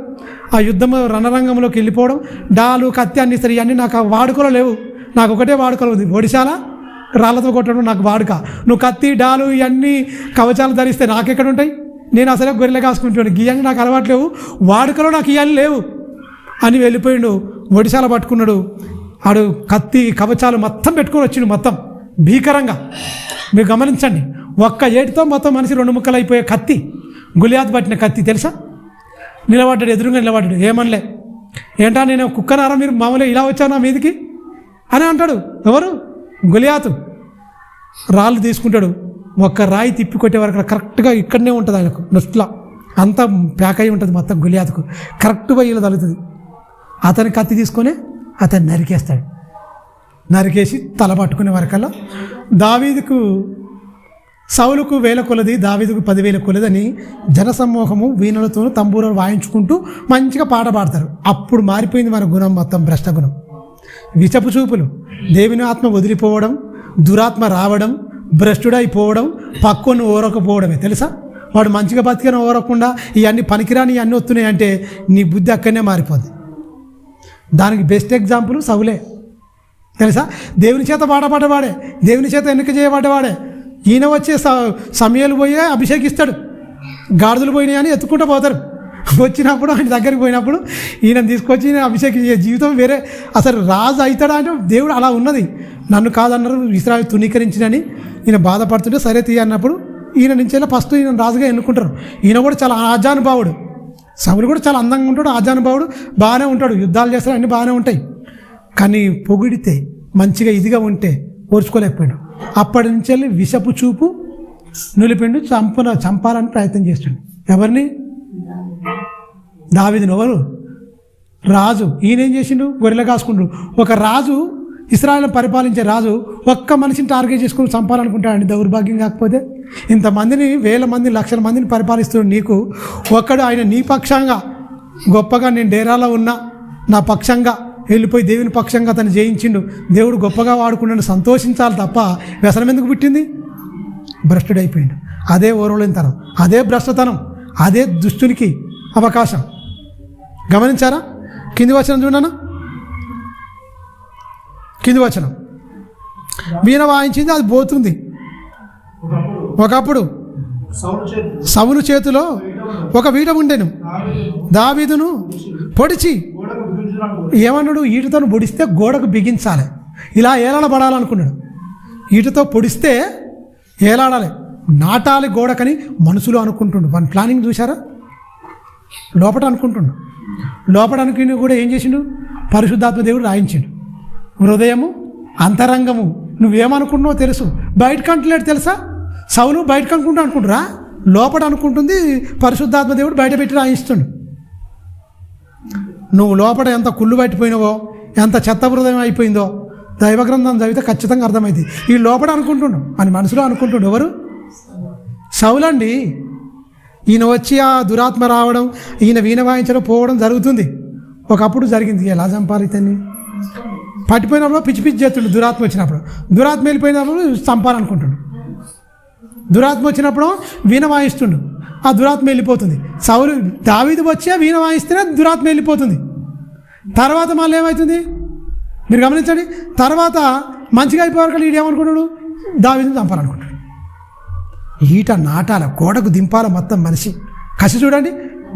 ఆ యుద్ధము రణరంగంలోకి వెళ్ళిపోవడం, డాలు కత్తి అన్ని సరే ఇవన్నీ నాకు వాడుకలో లేవు, నాకు ఒకటే వాడుకలో ఉంది, ఒడిశాల రాళ్ళతో కొట్టడం నాకు వాడుక. నువ్వు కత్తి డాలు ఇవన్నీ కవచాలు ధరిస్తే నాకెక్కడ ఉంటాయి? నేను అసలే గొర్రెలు కాసుకుంటాను, గియ్యని నాకు అలవాట్లేవు, వాడుకలో నాకు ఇవన్నీ లేవు అని వెళ్ళిపోయిండు. ఒడిశాల పట్టుకున్నాడు. ఆడు కత్తి కవచాలు మొత్తం పెట్టుకొని వచ్చిండు, మొత్తం భీకరంగా. మీరు గమనించండి, ఒక్క ఏటితో మొత్తం మనిషి 2 ముక్కలు అయిపోయే కత్తి, గులియాత్ పట్టిన కత్తి తెలుసా? నిలబడ్డాడు, ఎదురుగా నిలబడ్డాడు, ఏమనలే. ఏంటా నేను కుక్కనారా, మీరు మామూలుగా ఇలా వచ్చాను నా మీదికి అని అంటాడు. ఎవరు? గులియాతు. రాళ్ళు తీసుకుంటాడు, ఒక్క రాయి తిప్పి కొట్టే వరకు కరెక్ట్గా ఇక్కడనే ఉంటుంది ఆయనకు, నొస్ట్లా అంతా ప్యాక్ అయి ఉంటుంది మొత్తం. గులియాతుకు కరెక్ట్గా ఇలా తగులుతుంది. అతని కత్తి తీసుకొని అతన్ని నరికేస్తాడు. నరికేసి తల పట్టుకునే వరకల్లా దావీదుకు, సౌలుకు 1000 కొలది, దావీదుకు 10,000 కొలది అని జనసమూహము వీణలతో తంబూరాలు వాయించుకుంటూ మంచిగా పాట పాడతారు. అప్పుడు మారిపోయింది మన గుణం మొత్తం, భ్రష్ట గుణం. విచపు చూపులు, దేవుని ఆత్మ వదిలిపోవడం, దురాత్మ రావడం, భ్రష్టుడైపోవడం, పక్కును ఓరకపోవడమే తెలుసా? వాడు మంచిగా బతికిన ఓరకుండా ఇవన్నీ పనికిరాని ఇవన్నీ వస్తున్నాయి అంటే నీ బుద్ధి అక్కడనే మారిపోద్ది. దానికి బెస్ట్ ఎగ్జాంపుల్ సౌలే తెలుసా? దేవుని చేత పాడబడ్డవాడే, దేవుని చేత ఎన్నిక చేయబడ్డవాడే. ఈయన వచ్చే సమయాలు పోయే అభిషేకిస్తాడు, గాడిదలు పోయినాయి అని ఎత్తుకుంటూ పోతారు. వచ్చినప్పుడు ఆయన దగ్గరికి పోయినప్పుడు ఈయన తీసుకొచ్చి అభిషేకం జీవితం వేరే. అసలు రాజు అవుతాడా అంటే దేవుడు అలా ఉన్నది. నన్ను కాదన్నారు, ఇశ్రాయేలు తునీకరించినని ఈయన బాధపడుతుంటే సరే తీయ అన్నప్పుడు ఈయన నుంచి ఫస్ట్ ఈయన రాజుగా ఎన్నుకుంటారు. ఈయన కూడా చాలా ఆజానుభావుడు. సౌలు కూడా చాలా అందంగా ఉంటాడు, ఆజానుభావుడు, బాగానే ఉంటాడు, యుద్ధాలు చేస్తాడు, అన్నీ బాగానే ఉంటాయి. కానీ పొగిడితే మంచిగా ఇదిగా ఉంటే ఓర్చుకోలేకపోయాడు. అప్పటి నుంచి వెళ్ళి విషపు చూపు నిలిపిండు, చంపాలని ప్రయత్నం చేస్తుండు. ఎవరిని? దావీదును. ఎవరు? రాజు. ఈయనేం చేసిండు? గొర్రెలు కాసుకుంటు. ఒక రాజు, ఇశ్రాయేలును పరిపాలించే రాజు ఒక్క మనిషిని టార్గెట్ చేసుకుని చంపాలనుకుంటాడండి. దౌర్భాగ్యం కాకపోతే ఇంతమందిని, 1000 మంది, 1,00,000 మందిని పరిపాలిస్తున్నాడు. నీకు ఒక్కడు ఆయన నీ పక్షంగా గొప్పగా, నేను డేరాలో ఉన్నా, నా పక్షంగా వెళ్ళిపోయి దేవుని పక్షంగా అతను జయించిండు, దేవుడు గొప్పగా వాడుకున్నాడు, సంతోషించాలి తప్ప వ్యసనం ఎందుకు పుట్టింది? భ్రష్టుడైపోయిండు. అదే ఓర్వలేనితనం, అదే భ్రష్టతనం, అదే దుష్టునికి అవకాశం. గమనించారా? కింది వచనం చూడనా, కింది వచనం. వీణ వాయించింది, అది పోతుంది. ఒకప్పుడు సౌలు చేతిలో ఒక వీట ఉండెను, దావీదును పొడిచి ఏమన్నాడు? ఈటతో పొడిస్తే గోడకు బిగించాలి, ఇలా ఏలాడబడాలనుకున్నాడు. ఈటతో పొడిస్తే ఏలాడాలి, నాటాలి గోడకని మనసులో అనుకుంటుండు. మన ప్లానింగ్ చూసారా? లోపట అనుకుంటుండు. లోపల అనుకుని కూడా ఏం చేసిండు? పరిశుద్ధాత్మ దేవుడు రాయించిండు. హృదయము అంతరంగము నువ్వేమనుకుంటున్నావో తెలుసు, బయటకు అంటలేడు తెలుసా? సౌలు బయటకు అనుకుంటురా, లోపల అనుకుంటుంది పరిశుద్ధాత్మ దేవుడు బయట పెట్టి రాయిస్తుండు. నువ్వు లోపల ఎంత కుళ్ళు పట్టిపోయినావో, ఎంత చెత్త హృదయం అయిపోయిందో దైవగ్రంథం చదివితే ఖచ్చితంగా అర్థమైంది. ఈ లోపల అనుకుంటుండు అని మనసులో అనుకుంటుండు. ఎవరు? సౌలండి. ఈయన వచ్చి ఆ దురాత్మ రావడం, ఈయన వీణ వాయించడం, పోవడం జరుగుతుంది. ఒకప్పుడు జరిగింది. ఎలా చంపాలి ఇతన్ని? పట్టిపోయినప్పుడు పిచ్చి పిచ్చి చేస్తుండు. దురాత్మ వచ్చినప్పుడు, దురాత్మ వెళ్ళిపోయినప్పుడు చంపాలనుకుంటుండు. దురాత్మ వచ్చినప్పుడు వీణ వాయిస్తుండు, ఆ దురాత్మ వెళ్ళిపోతుంది. సౌలు, దావీదు వచ్చి ఆ వీణ వాయిస్తేనే దురాత్మ వెళ్ళిపోతుంది. తర్వాత మళ్ళీ ఏమవుతుంది మీరు గమనించండి. తర్వాత మంచిగా అయిపోయారు, ఈడు ఏమనుకుంటాడు? దావీదుని చంపాలనుకుంటాడు. ఈట నాటాల, గోడకు దింపాల మొత్తం మనిషి. కసి చూడండి,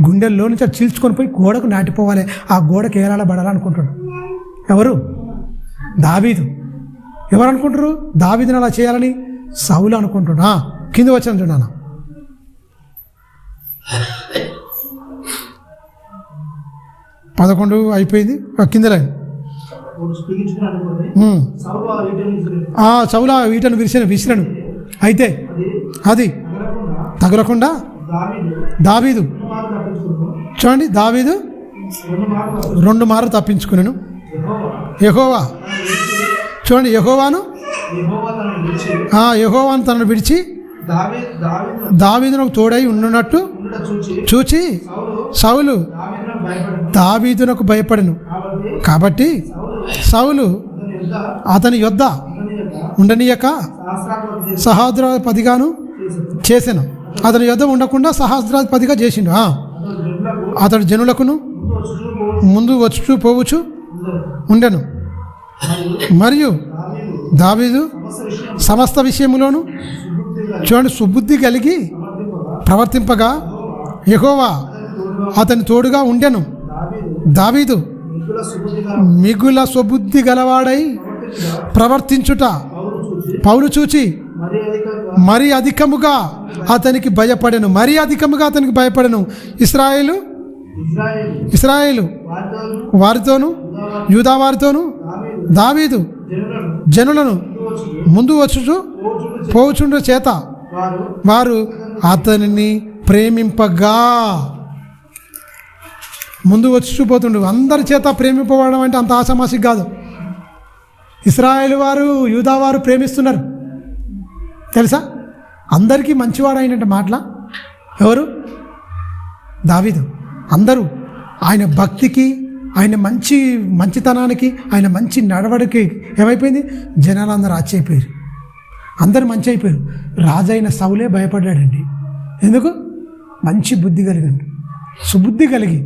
గుండెల్లో నుంచి చీల్చుకొని పోయి గోడకు నాటిపోవాలి, ఆ గోడకు ఏలాడబడాలనుకుంటాడు. ఎవరు? దావీదు. ఎవరు అనుకుంటారు దావీదుని అలా చేయాలని? సౌలు అనుకుంటున్నా. కింద వచ్చాను చూడన్నా, పదకొండు అయిపోయింది. కింద లైన్. సౌలు వీటను విసిరను, అయితే అది తగలకుండా దావీదు, చూడండి, దావీదు 2 మార్లు తప్పించుకున్నాను. యెహోవా చూడండి, యెహోవాను తనను విడిచి దావీదునకు తోడై ఉన్నట్టు చూచి సౌలు దావీదునకు భయపడెను. కాబట్టి సౌలు అతని యొద్ద ఉండనీయక సహస్రాధిపతిగాను చేసెను. అతని యొద్ద ఉండకుండా సహస్రాధిపతిగా చేసిండు. అతడు జనులకును ముందు వచ్చు పోవచ్చు ఉండెను. మరియు దావీదు సమస్త విషయములోను చూడండి సుబుద్ధి కలిగి ప్రవర్తింపగా యెహోవా అతని తోడుగా ఉండెను. దావీదు మిగుల సుబుద్ధి గలవాడై ప్రవర్తించుట పౌలు చూచి మరి అధికముగా అతనికి భయపడెను. ఇశ్రాయేలు వారితోనూ యూదా వారితోనూ దావీదు జనులను ముందు వచ్చుచు పోచుండు చేత వారు అతనిని ప్రేమింపగా ముందు వచ్చి పోతుండు. అందరి చేత ప్రేమింపబడడం అంటే అంత ఆషామాషి కాదు. ఇశ్రాయేలు వారు యూదా వారు ప్రేమిస్తున్నారు తెలుసా. అందరికీ మంచివాడు అయినట్టు మాటల ఎవరు? దావీదు. అందరూ ఆయన భక్తికి, ఆయన మంచితనానికి, ఆయన మంచి నడవడికి ఏమైపోయింది, జనాలందరూ ఆశ్చర్యపోయారు. అందరూ మంచి అయిపోయారు. రాజైన సౌలే భయపడ్డాడండి. ఎందుకు? మంచి బుద్ధి కలిగిండు, సుబుద్ధి కలిగి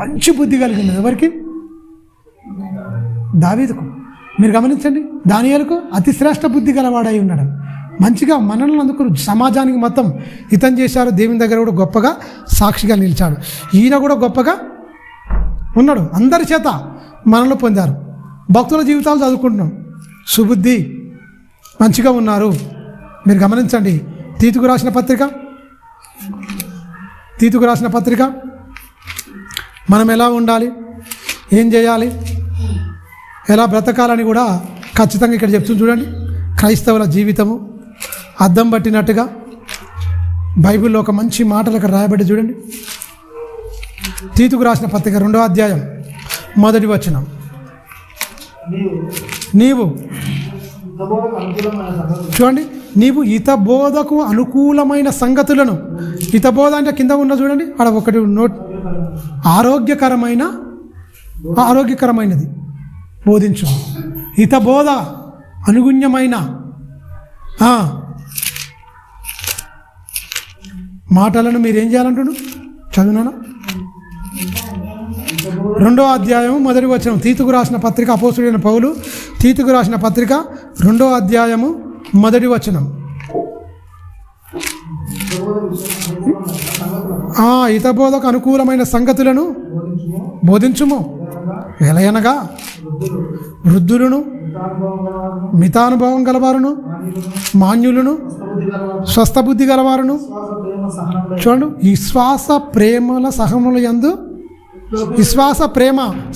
మంచి బుద్ధి కలిగింది. ఎవరికి? దావీదుకు. మీరు గమనించండి, దానియేలుకు అతి శ్రేష్ఠ బుద్ధి గలవాడై ఉన్నాడు. మంచిగా మనల్ని అందుకు సమాజానికి మొత్తం హితం చేశారు. దేవుని దగ్గర కూడా గొప్పగా సాక్షిగా నిలిచాడు. ఈయన కూడా గొప్పగా ఉన్నాడు. అందరి చేత మనల్ని పొందారు. భక్తుల జీవితాలు చదువుకుంటున్నాం, సుబుద్ధి మంచిగా ఉన్నారు. మీరు గమనించండి, తీతుకు రాసిన పత్రిక మనం ఎలా ఉండాలి, ఏం చేయాలి, ఎలా బ్రతకాలని కూడా ఖచ్చితంగా ఇక్కడ చెప్తుంది. చూడండి, క్రైస్తవుల జీవితము అద్దం పట్టినట్టుగా బైబిల్లో ఒక మంచి మాటలు ఇక్కడ రాయబడి చూడండి. తీతుకు రాసిన పత్రిక 2వ అధ్యాయం 1వ వచనం. నీవు చూడండి, నీవు హితబోధకు అనుకూలమైన సంగతులను, హితబోధ అంటే కింద ఉన్న చూడండి, అక్కడ ఒకటి నోట్, ఆరోగ్యకరమైనది బోధించు. హితబోధ అనుగుణ్యమైన మాటలను మీరేం చేయాలంటున్నాడు? చదువునా 2వ అధ్యాయం 1వ వచనం. తీతుకు రాసిన పత్రిక, అపోస్తుడైన పౌలు తీతుకు రాసిన పత్రిక 2వ అధ్యాయము 1వ వచనం. హితబోధకు అనుకూలమైన సంగతులను బోధించుము. ఎలయనగా వృద్ధులను, మితానుభవం గలవారును, మాన్యులను, స్వస్థబుద్ధి గలవారును. చూడండి, విశ్వాస ప్రేమ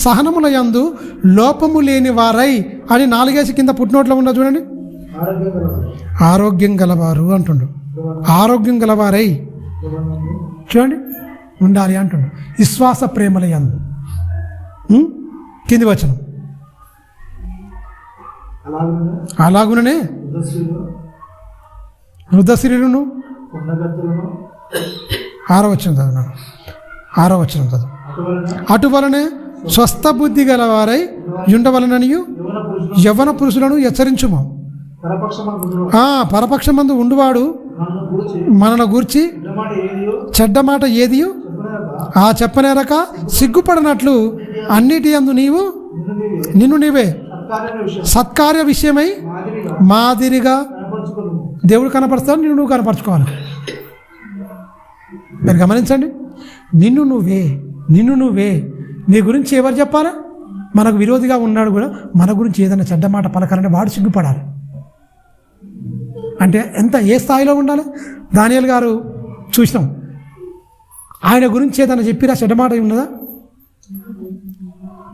సహనముల యందు లోపము లేని వారై అని 4 కింద పుట్టినోట్లో ఉన్న చూడండి. ఆరోగ్యం గలవారు అంటుండు. ఆరోగ్యం గలవారై చూడండి ఉండాలి అంటుండు. విశ్వాస ప్రేమల యందు. కింది వచనం. అలాగుననే వృద్ధశ్రీలను 6వ వచనం చదువు. అటువలనే స్వస్థ బుద్ధి గలవారై ఉండవలననియు యవ్వన పురుషులను హెచ్చరించుము. పరపక్షమందు ఉండువాడు మనను గూర్చి చెడ్డ మాట ఏదియు చెప్పనేరక సిగ్గుపడనట్లు అన్నిటి యందు నిన్ను నీవే సత్కార్య విషయమై మాదిరిగా దేవుడు కనపరుస్తాడు, నువ్వు కనపరచుకోవాలి. మీరు గమనించండి, నిన్ను నువ్వే నీ గురించి ఎవరు చెప్పాలా? మనకు విరోధిగా ఉన్నాడు కూడా మన గురించి ఏదైనా చెడ్డ మాట పలకాలంటే వాడు సిగ్గుపడాలి. అంటే ఏ స్థాయిలో ఉండాలి? దానియేలు గారు చూసినాం, ఆయన గురించి ఏదైనా చెప్పిరా చెడ్డ మాట ఉన్నదా?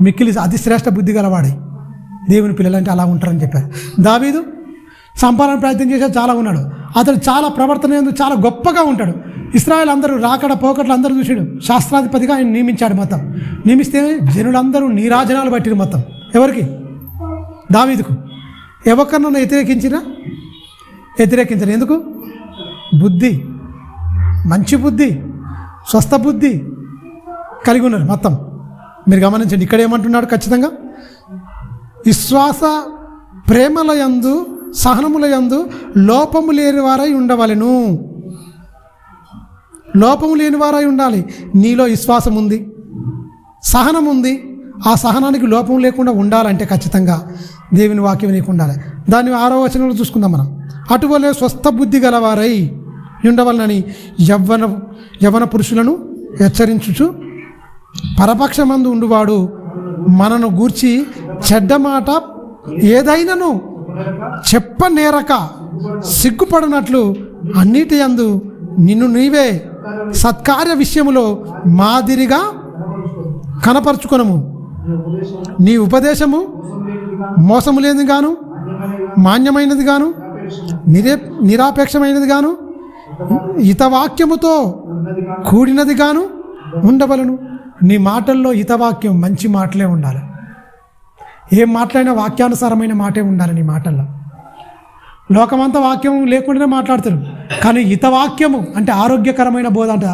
మిక్కిలి అతి శ్రేష్ఠ బుద్ధి గలవాడే దేవుని పిల్లలంటే అలా ఉంటారని చెప్పారు. దావీదు సంపాదన ప్రయత్నం చేసేది చాలా ఉన్నాడు. అతడు చాలా ప్రవర్తన చాలా గొప్పగా ఉంటాడు. ఇశ్రాయేల్ అందరూ రాకడ పోకట్లు అందరూ చూసాడు. శాస్త్రాధిపతిగా ఆయన నియమించాడు. మొత్తం నియమిస్తే జనులందరూ నీరాజనాలు పట్టిరు. మొత్తం ఎవరికి? దావీదుకు. ఎవరికన్నా వ్యతిరేకించరు. ఎందుకు? బుద్ధి, మంచి బుద్ధి, స్వస్థ బుద్ధి కలిగి ఉన్నారు మొత్తం. మీరు గమనించండి, ఇక్కడ ఏమంటున్నాడు? ఖచ్చితంగా విశ్వాస ప్రేమల యందు సహనముల యందు లోపము లేని వారై ఉండవలెను. లోపము లేని వారై ఉండాలి. నీలో విశ్వాసం ఉంది, సహనం ఉంది. ఆ సహనానికి లోపం లేకుండా ఉండాలంటే ఖచ్చితంగా దేవుని వాక్యం నీకు ఉండాలి. దాన్ని 6వ వచనంలో చూసుకుందాం మనం. అటువలే స్వస్థ బుద్ధి గలవారై ఉండవలనని యవ్వన పురుషులను హెచ్చరించుచు, పరపక్షమందు ఉండువాడు మనను గూర్చి చెడ్డ మాట ఏదైనాను చెప్పనేరక సిగ్గుపడినట్లు అన్నిటి యందు నిన్ను నీవే సత్కార్య విషయములో మాదిరిగా కనపరుచుకొనము. నీ ఉపదేశము మోసము లేనిది గాను, మాన్యమైనది గాను, నిరాపేక్షమైనది గాను, హితవాక్యముతో కూడినది గాను ఉండవలను. నీ మాటల్లో హితవాక్యం, మంచి మాటలే ఉండాలి. ఏం మాట్లాడినా వాక్యానుసారమైన మాటే ఉండాలి నీ మాటల్లో. లోకమంతా వాక్యం లేకుండానే మాట్లాడతారు, కానీ హితవాక్యము అంటే ఆరోగ్యకరమైన బోధ, అంటే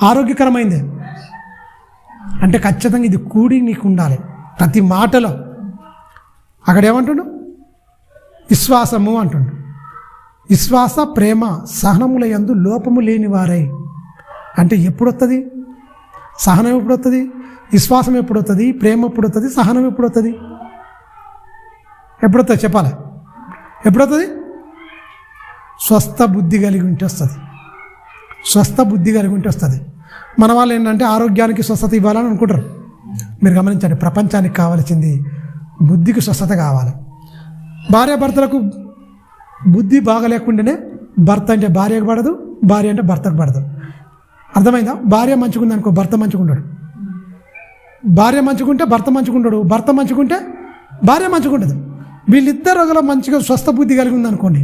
ఆరోగ్యకరమైందే అంటే ఖచ్చితంగా ఇది కూడి నీకు ఉండాలి ప్రతి మాటలో. అక్కడ ఏమంటుండు? విశ్వాసము అంటుండు. విశ్వాస ప్రేమ సహనముల యందు లోపము లేని వారై అంటే ఎప్పుడు వస్తుంది? సహనం ఎప్పుడు వస్తుంది? విశ్వాసం ఎప్పుడు వస్తుంది? ప్రేమ ఎప్పుడు వస్తుంది? సహనం ఎప్పుడు వస్తుంది? ఎప్పుడు వస్తుంది చెప్పాలి? ఎప్పుడు వస్తుంది? స్వస్థ బుద్ధి కలిగి ఉంటే వస్తుంది. స్వస్థ బుద్ధి కలిగి ఉంటే వస్తుంది. మన వాళ్ళు ఏంటంటే ఆరోగ్యానికి స్వస్థత ఇవ్వాలని అనుకుంటారు. మీరు గమనించండి, ప్రపంచానికి కావాల్సింది బుద్ధికి స్వస్థత కావాలి. భార్యాభర్తలకు బుద్ధి బాగలేకుండానే భర్త అంటే భార్యకు పడదు, భార్య అంటే భర్తకు పడదు. అర్థమైందా? భార్య మంచిగుంది అనుకో, భర్త మంచిగుంటాడు. భార్య మంచిగుంటే భర్త మంచిగుంటాడు, భర్త మంచిగుంటే భార్య మంచిగుంటుంది. వీళ్ళిద్దరు ఒకలా మంచిగా స్వస్థ బుద్ధి కలిగి ఉందనుకోండి,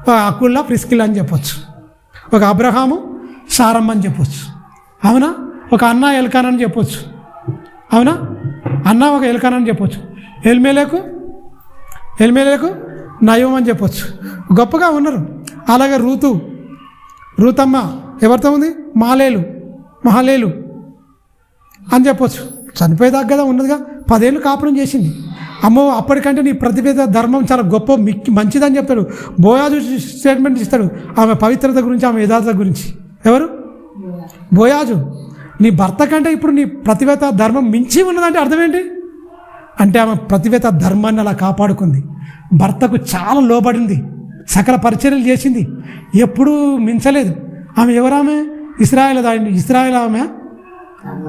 ఒక అకుల్లా ప్రిస్కిల్ అని చెప్పొచ్చు, ఒక అబ్రహాము సారమ్మ అని చెప్పొచ్చు, అవునా? ఒక అన్న ఎల్కాన్ అని చెప్పొచ్చు, అవునా? అన్న ఒక ఎల్కాన్ అని చెప్పొచ్చు. ఎల్మేలకు నయం అని చెప్పొచ్చు. గొప్పగా ఉన్నారు. అలాగే రూతమ్మ ఎవరితో ఉంది? మహాలేలు అని చెప్పొచ్చు. చనిపోయేదాకా ఉన్నదిగా, 10 ఏళ్ళు కాపురం చేసింది. అమ్మో, అప్పటికంటే నీ ప్రతిభేద ధర్మం చాలా గొప్ప మంచిదని చెప్తాడు. బోయాజు స్టేట్మెంట్ ఇస్తాడు ఆమె పవిత్రత గురించి, ఆమె యథార్థత గురించి. ఎవరు? బోయాజు. నీ భర్త కంటే ఇప్పుడు నీ ప్రతిభేత ధర్మం మించి ఉన్నదంటే అర్థం ఏంటి? అంటే ఆమె ప్రతిభేత ధర్మాన్ని అలా కాపాడుకుంది. భర్తకు చాలా లోబడింది, సకల పరిచర్యలు చేసింది, ఎప్పుడూ మించలేదు. ఆమె ఎవరామె? ఇశ్రాయేల్ ఆమె.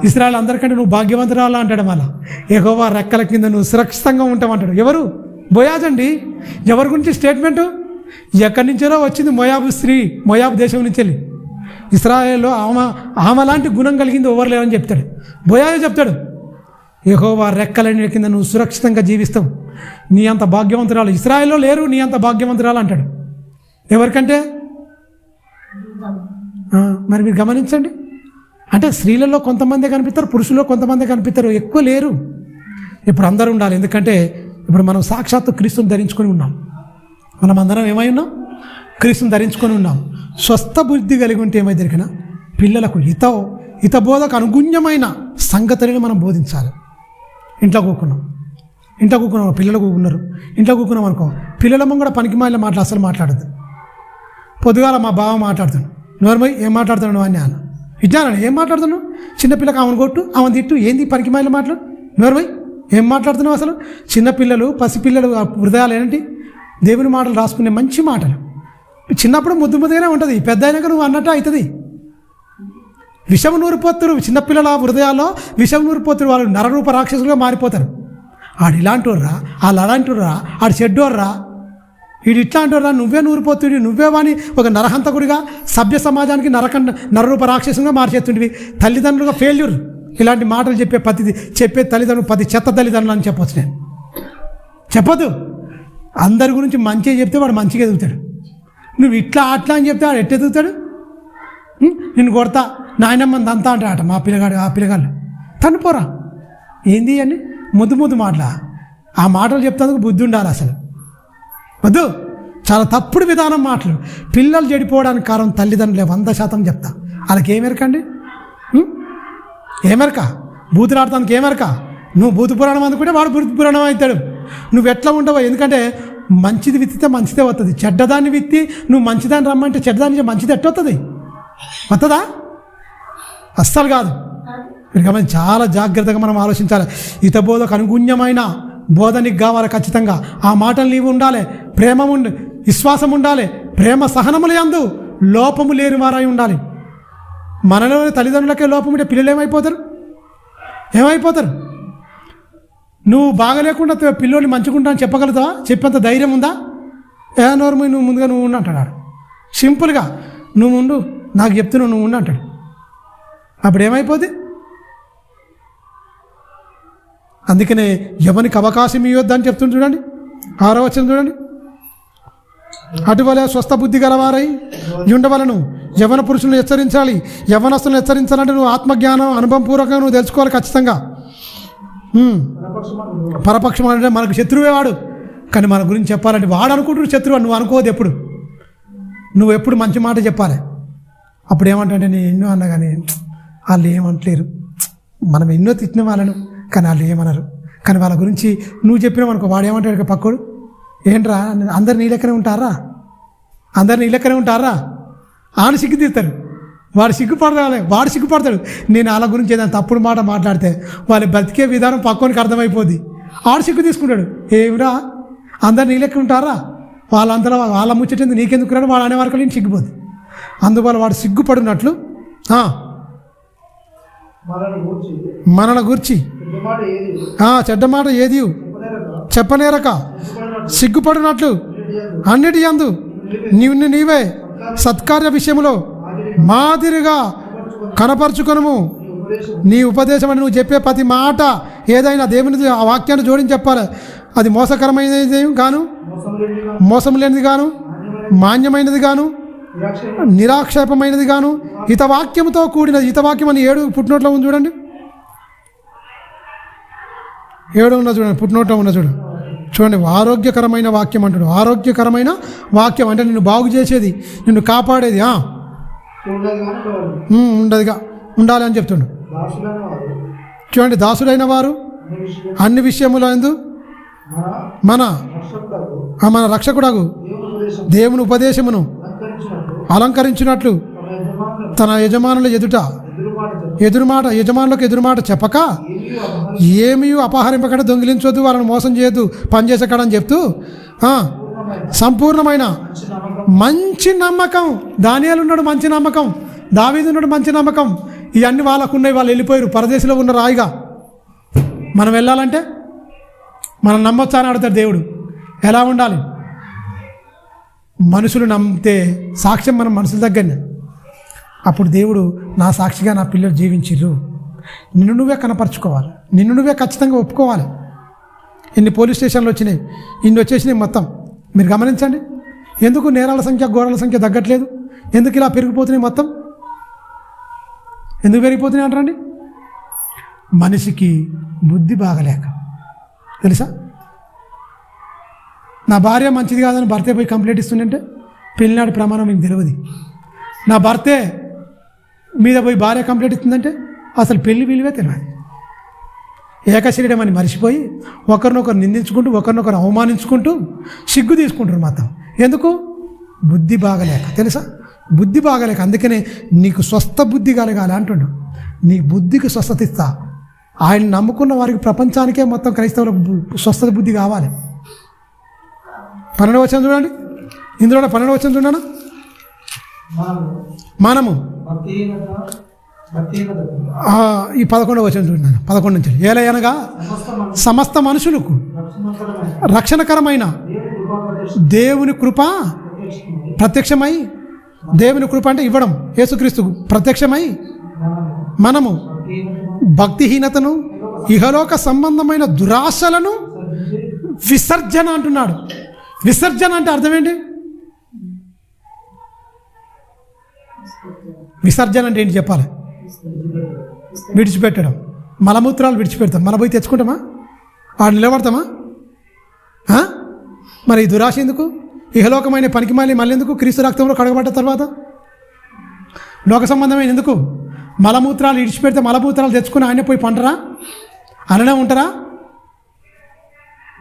ఇశ్రాయేల్ అందరికంటే నువ్వు భాగ్యవంతురాలా అంటాడు. మళ్ళా యెహోవా రెక్కల కింద నువ్వు సురక్షితంగా ఉంటావంటాడు. ఎవరు? బోయాజ్ అండి. ఎవరి గురించి స్టేట్మెంటు? ఎక్కడి నుంచో వచ్చింది, మోయాబు దేశం నుంచి వెళ్ళి. ఇశ్రాయేల్లో ఆమె లాంటి గుణం కలిగింది ఎవరు లేరని చెప్తాడు. బోయాజు చెప్తాడు, యెహోవా రెక్కల కింద నువ్వు సురక్షితంగా జీవిస్తావు, నీ అంత భాగ్యవంతురాలు ఇశ్రాయేల్లో లేరు, నీ అంత భాగ్యవంతురాలు అంటాడు. ఎవరికంటే? మరి మీరు గమనించండి, అంటే స్త్రీలలో కొంతమంది కనిపిస్తారు, పురుషుల్లో కొంతమంది కనిపిస్తారు, ఎక్కువ లేరు. ఇప్పుడు అందరూ ఉండాలి. ఎందుకంటే ఇప్పుడు మనం సాక్షాత్తు క్రీస్తుని ధరించుకొని ఉన్నాం. మనం అందరం ఏమై ఉన్నాం? క్రీస్తుని ధరించుకొని ఉన్నాం. స్వస్థ బుద్ధి కలిగి ఉంటే ఏమై దొరికినా పిల్లలకు హితబోధకు అనుగుణ్యమైన సంగతులను మనం బోధించాలి. ఇంట్లో కూకున్నాం పిల్లలు ఉన్నారు, ఇంట్లో కూకున్నాం అనుకో, పిల్లలమ్మ కూడా పనికిమాలిన మాటలు అసలు మాట్లాడద్దు. పొద్దుగాల మా బావ మాట్లాడుతాను, నోర్మై ఏం మాట్లాడుతున్నాను అని అన్న విజ్ఞానం ఏం మాట్లాడుతున్నావు? చిన్నపిల్లకి ఆమెను కొట్టు, ఆమెను తిట్టు, ఏంది పనికిమాలిన మాటలు? నోర్మై ఏం మాట్లాడుతున్నావు అసలు? చిన్నపిల్లలు పసిపిల్లలు హృదయాలు ఏంటి? దేవుని మాటలు రాసుకునే మంచి మాటలు. చిన్నప్పుడు ముద్దుగానే ఉంటుంది, పెద్ద అయినాక నువ్వు అన్నట్టు అవుతుంది. విషం నూరిపోతారు చిన్నపిల్లల హృదయాల్లో, విషం నూరిపోతారు. వాళ్ళు నరరూప రాక్షసులుగా మారిపోతారు. ఆడు ఇలాంటి వర్రా, వాళ్ళు అలాంటి వర్రా, ఆడు చెడ్డోర్రా, వీడు ఇట్లాంటి వర్రా, నువ్వే నూరిపోతుండి, నువ్వే వాని ఒక నరహంతకుడిగా సభ్య సమాజానికి నరరూప రాక్షసులుగా మార్చేస్తుంటివి. తల్లిదండ్రులుగా ఫెయిల్యూర్. ఇలాంటి మాటలు చెప్పే తల్లిదండ్రులు 10 చెత్త తల్లిదండ్రులు అని చెప్పొచ్చు. నేను చెప్పదు. అందరి గురించి మంచిగా చెప్తే వాడు మంచిగా ఎదుగుతాడు. నువ్వు ఇట్లా అట్లా అని చెప్తే వాడు ఎట్టెదుగుతాడు? నిన్ను కొడతా, నాయనమ్మని దంతా అంటే ఆ పిల్లగాళ్ళు తన్నుపోరా. ఏంది అని ముద్దు మాటలా? ఆ మాటలు చెప్తానికి బుద్ధి ఉండాలి. అసలు వద్దు, చాలా తప్పుడు విధానం మాటలు. పిల్లలు చెడిపోవడానికి కారణం తల్లిదండ్రులే 100% చెప్తా. వాళ్ళకి ఏమెరకండి? ఏమెరక? బూతులాడటానికి ఏమెరక? నువ్వు భూత పురాణం అనుకుంటే వాడు భూత పురాణం అవుతాడు. నువ్వు ఎట్లా ఉండవు? ఎందుకంటే మంచిది విత్తితే మంచిదే వస్తుంది. చెడ్డదాన్ని విత్తి నువ్వు మంచిదాన్ని రమ్మంటే చెడ్డదాన్ని మంచిది ఎట్ట వస్తుంది? వస్తుందా? అస్సలు కాదు. మీరు చాలా జాగ్రత్తగా మనం ఆలోచించాలి. హితబోధకు అనుగుణ్యమైన బోధ నీకు కావాలి ఖచ్చితంగా. ఆ మాటలు నీవు ఉండాలి. ప్రేమ విశ్వాసం ఉండాలి. ప్రేమ సహనములు యందు లోపము లేని వారై ఉండాలి. మనలోని తల్లిదండ్రులకే లోపం ఉంటే పిల్లలు ఏమైపోతారు? నువ్వు బాగలేకుండా పిల్లోని మంచుకుంటా అని చెప్పగలుగుతావా? చెప్పేంత ధైర్యం ఉందా? నోరు నువ్వు ముందుగా నువ్వు ఉండు అంటాడు. సింపుల్గా నువ్వు ఉండు, నాకు చెప్తున్నావు నువ్వు ఉండు అంటాడు. అప్పుడు ఏమైపోద్ది? అందుకనే ఎవరికి అవకాశం ఇవ్వద్దని చెప్తుంది చూడండి. 6వ వచనం చూడండి. అటువలే స్వస్థ బుద్ధి గలవారై ఉండవలను యవన పురుషులను హెచ్చరించాలి. యవనస్తులను హెచ్చరించాలంటే నువ్వు ఆత్మజ్ఞానం అనుభవపూర్వకంగా నువ్వు తెలుసుకోవాలి ఖచ్చితంగా. పరపక్షం అంటే మనకు శత్రువే వాడు, కానీ మన గురించి చెప్పాలంటే వాడు అనుకుంటున్న శత్రువు నువ్వు అనుకోవద్దు. నువ్వు ఎప్పుడు మంచి మాట చెప్పాలి. అప్పుడు ఏమంటే నేను ఎన్నో అన్నా కానీ వాళ్ళు ఏమంటలేరు. మనం ఎన్నో తిట్టిన వాళ్ళను, కానీ వాళ్ళు ఏమన్నారు. కానీ వాళ్ళ గురించి నువ్వు చెప్పినావనుకో, వాడు ఏమంటాడు పక్కోడు, ఏంట్రా అందరు నీ లెక్కనే ఉంటారా? ఆయన సిగ్గు తీస్తారు. వాడు సిగ్గుపడతాడు. నేను వాళ్ళ గురించి ఏదైనా తప్పుడు మాట మాట్లాడితే వాళ్ళ బ్రతికే విధానం పక్కోనికి అర్థమైపోద్ది. ఆడు సిగ్గు తీసుకుంటాడు. ఏమిరా అందరు నీ లెక్క ఉంటారా? వాళ్ళంతా వాళ్ళ ముచ్చటేందుకు నీకెందుకు రాడు? వాడు అనే వరకు నేను సిగ్గుపోద్ది. అందువల్ల వాడు సిగ్గుపడినట్లు మనల గూర్చి చెడ్డ మాట ఏది చెప్పనేరక సిగ్గుపడినట్లు అన్నిటి యందు నీవే సత్కార్య విషయంలో మాదిరిగా కనపరుచుకొనుము. నీ ఉపదేశం అని నువ్వు చెప్పే ప్రతి మాట ఏదైనా దేవుని ఆ వాక్యాన్ని జోడించి చెప్పాలి. అది మోసకరమైనది గాను, మోసం లేనిది గాను, మాన్యమైనది గాను, నిరాక్షేపమైనది గాను, హితవాక్యముతో కూడినది. హితవాక్యం అని 7 పుట్టినోట్లో ఉంది చూడండి. 7 ఉన్న చూడండి, పుట్టినోట్లో ఉన్న చూడండి. ఆరోగ్యకరమైన వాక్యం అంటాడు. ఆరోగ్యకరమైన వాక్యం అంటే నిన్ను బాగు చేసేది, నిన్ను కాపాడేది. ఉండాలి అని చెప్తుండు. చూడండి, దాసుడైన వారు అన్ని విషయముల యందు మన రక్షకుడగు దేవుని ఉపదేశమును అలంకరించినట్లు తన యజమానులకు ఎదురుమాట చెప్పక ఏమీ అపహరింపకడ దొంగిలించొద్దు, వాళ్ళని మోసం చేయొద్దు, పనిచేసకడని చెప్తూ సంపూర్ణమైన మంచి నమ్మకం. దానియేలు ఉన్నాడు మంచి నమ్మకం, దావీదు ఉన్నాడు మంచి నమ్మకం. ఇవన్నీ వాళ్ళకు ఉన్నాయి. వాళ్ళు వెళ్ళిపోయారు, పరదేశంలో ఉన్న రాయిగా. మనం వెళ్ళాలంటే మనం నమ్మొచ్చా అని అడుగుతాడు దేవుడు. ఎలా ఉండాలి? మనుషులు నమ్మితే సాక్ష్యం మనం మనుషుల దగ్గరనే. అప్పుడు దేవుడు నా సాక్షిగా నా పిల్లలు జీవించిర్రు. నిన్ను నువ్వే కనపరుచుకోవాలి, నిన్ను నువ్వే ఖచ్చితంగా ఒప్పుకోవాలి. ఇన్ని పోలీస్ స్టేషన్లు వచ్చినాయి, ఇన్ని వచ్చేసినాయి మొత్తం. మీరు గమనించండి, ఎందుకు నేరాల సంఖ్య ఘోరాల సంఖ్య తగ్గట్లేదు? ఎందుకు ఇలా పెరిగిపోతున్నాయి మొత్తం? ఎందుకు పెరిగిపోతున్నాయి అంటారండి? మనిషికి బుద్ధి బాగలేక. తెలుసా, నా భార్య మంచిది కాదని భర్తే పోయి కంప్లైంట్ ఇస్తుందంటే పెళ్ళినాడు ప్రమాణం మీకు తెలియదు. నా భర్తే మీద పోయి భార్య కంప్లైంట్ ఇస్తుందంటే అసలు పెళ్లి విలువే తెలియదు. ఏకశరీరం అని మర్చిపోయి ఒకరినొకరు నిందించుకుంటూ ఒకరినొకరు అవమానించుకుంటూ సిగ్గు తీసుకుంటారు మొత్తం. ఎందుకు? బుద్ధి బాగలేక. తెలుసా, బుద్ధి బాగలేక. అందుకనే నీకు స్వస్థ బుద్ధి కలగాలి అంటున్నాడు. నీ బుద్ధికి స్వస్థత ఇస్తా. ఆయన నమ్ముకున్న వారికి ప్రపంచానికే మొత్తం క్రైస్తవులకు స్వస్థత బుద్ధి కావాలి. 12వ వచనం చూడండి. ఇందులో 12వ వచనం చూడనా? మనము ఈ 11వ వచనం చూడండి. 11 నుంచి ఏలయనగా సమస్త మనుషులకు రక్షణకరమైన దేవుని కృప ప్రత్యక్షమై, దేవుని కృప అంటే ఇవ్వడం, యేసుక్రీస్తుకు ప్రత్యక్షమై మనము భక్తిహీనతను ఇహలోక సంబంధమైన దురాశలను విసర్జన అంటున్నాడు. విసర్జన అంటే అర్థం ఏంటి? విసర్జన అంటే ఏంటి చెప్పాలి? విడిచిపెట్టడం. మలమూత్రాలు విడిచిపెడతాం. మన పోయి తెచ్చుకుంటామా? వాడు నిలబడతామా? మరి ఈ దురాశ ఎందుకు? ఇహలోకమైన పనికి మళ్ళీ ఎందుకు? క్రీస్తు రక్తంలో కడగబడ్డ తర్వాత లోక సంబంధమైన ఎందుకు? మలమూత్రాలు ఇడిచిపెడితే మలమూత్రాలు తెచ్చుకుని ఆయన పోయి పంటరా? అలానే ఉంటారా?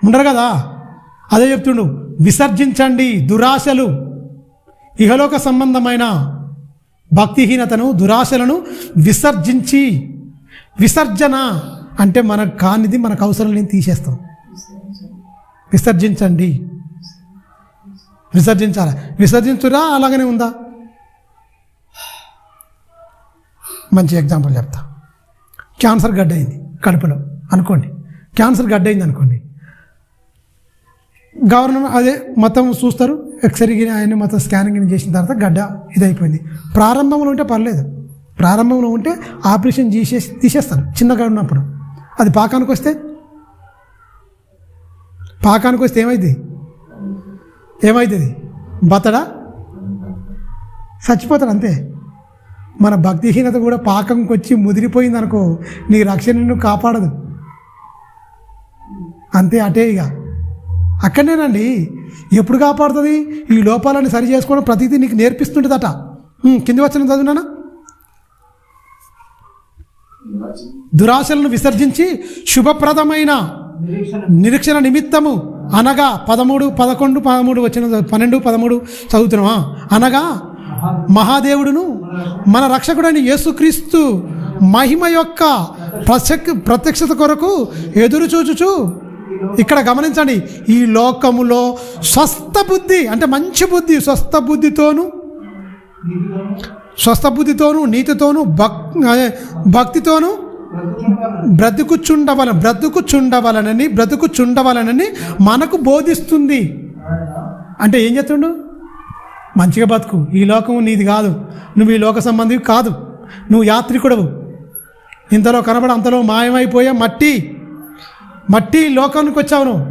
ఉండరు కదా. అదే చెప్తుండు, విసర్జించండి దురాశలు, ఇహలోక సంబంధమైన భక్తిహీనతను, దురాశలను విసర్జించి. విసర్జన అంటే మనకు కానిది, మనకు అవసరం లేని తీసేస్తాం. విసర్జించండి, విసర్జించాలి. విసర్జించురా అలాగనే ఉందా? మంచి ఎగ్జాంపుల్ చెప్తా. క్యాన్సర్ గడ్డ అయింది కడుపులో అనుకోండి, క్యాన్సర్ గడ్డ అయింది అనుకోండి. గవర్నమెంట్ అదే మొత్తం చూస్తారు, ఎక్స్రే ఆయన మొత్తం స్కానింగ్ చేసిన తర్వాత గడ్డ ఇదైపోయింది. ప్రారంభంలో ఉంటే పర్లేదు, ప్రారంభంలో ఉంటే ఆపరేషన్ తీసేస్తారు చిన్నగా ఉన్నప్పుడు. అది పాకానికి వస్తే ఏమవుతుంది? బతడా? చచ్చిపోతాడు అంతే. మన భక్తిహీనత కూడా పాకంకి వచ్చి ముదిరిపోయింది అనుకో, నీ రక్షణను కాపాడదు అంతే. అటే ఇక అక్కడనేనండి. ఎప్పుడు కాపాడుతుంది? ఈ లోపాలను సరి చేసుకోవడం ప్రతిదీ నీకు నేర్పిస్తుంటుందట. కింది వచ్చిన చదువునా, దురాశలను విసర్జించి శుభప్రదమైన నిరీక్షణ నిమిత్తము అనగా 13, 11, 13 వచ్చిన 12, 13 చదువుతున్నావా? అనగా మహాదేవుడును మన రక్షకుడైన యేసుక్రీస్తు మహిమ యొక్క ప్రత్యక్షత కొరకు ఎదురు చూచుచు. ఇక్కడ గమనించండి, ఈ లోకములో స్వస్థ బుద్ధి అంటే మంచి బుద్ధి, స్వస్థ బుద్ధితోను నీతితోను భక్తితోను బ్రతుకుచుండవలనని మనకు బోధిస్తుంది. అంటే ఏం చెప్తుండు? మంచిగా బతుకు, ఈ లోకము నీది కాదు, నువ్వు ఈ లోక సంబంధివి కాదు, నువ్వు యాత్రికుడవు, ఇంతలో కనబడ అంతలో మాయమైపోయా మట్టి లోకానికి వచ్చావు నువ్వు.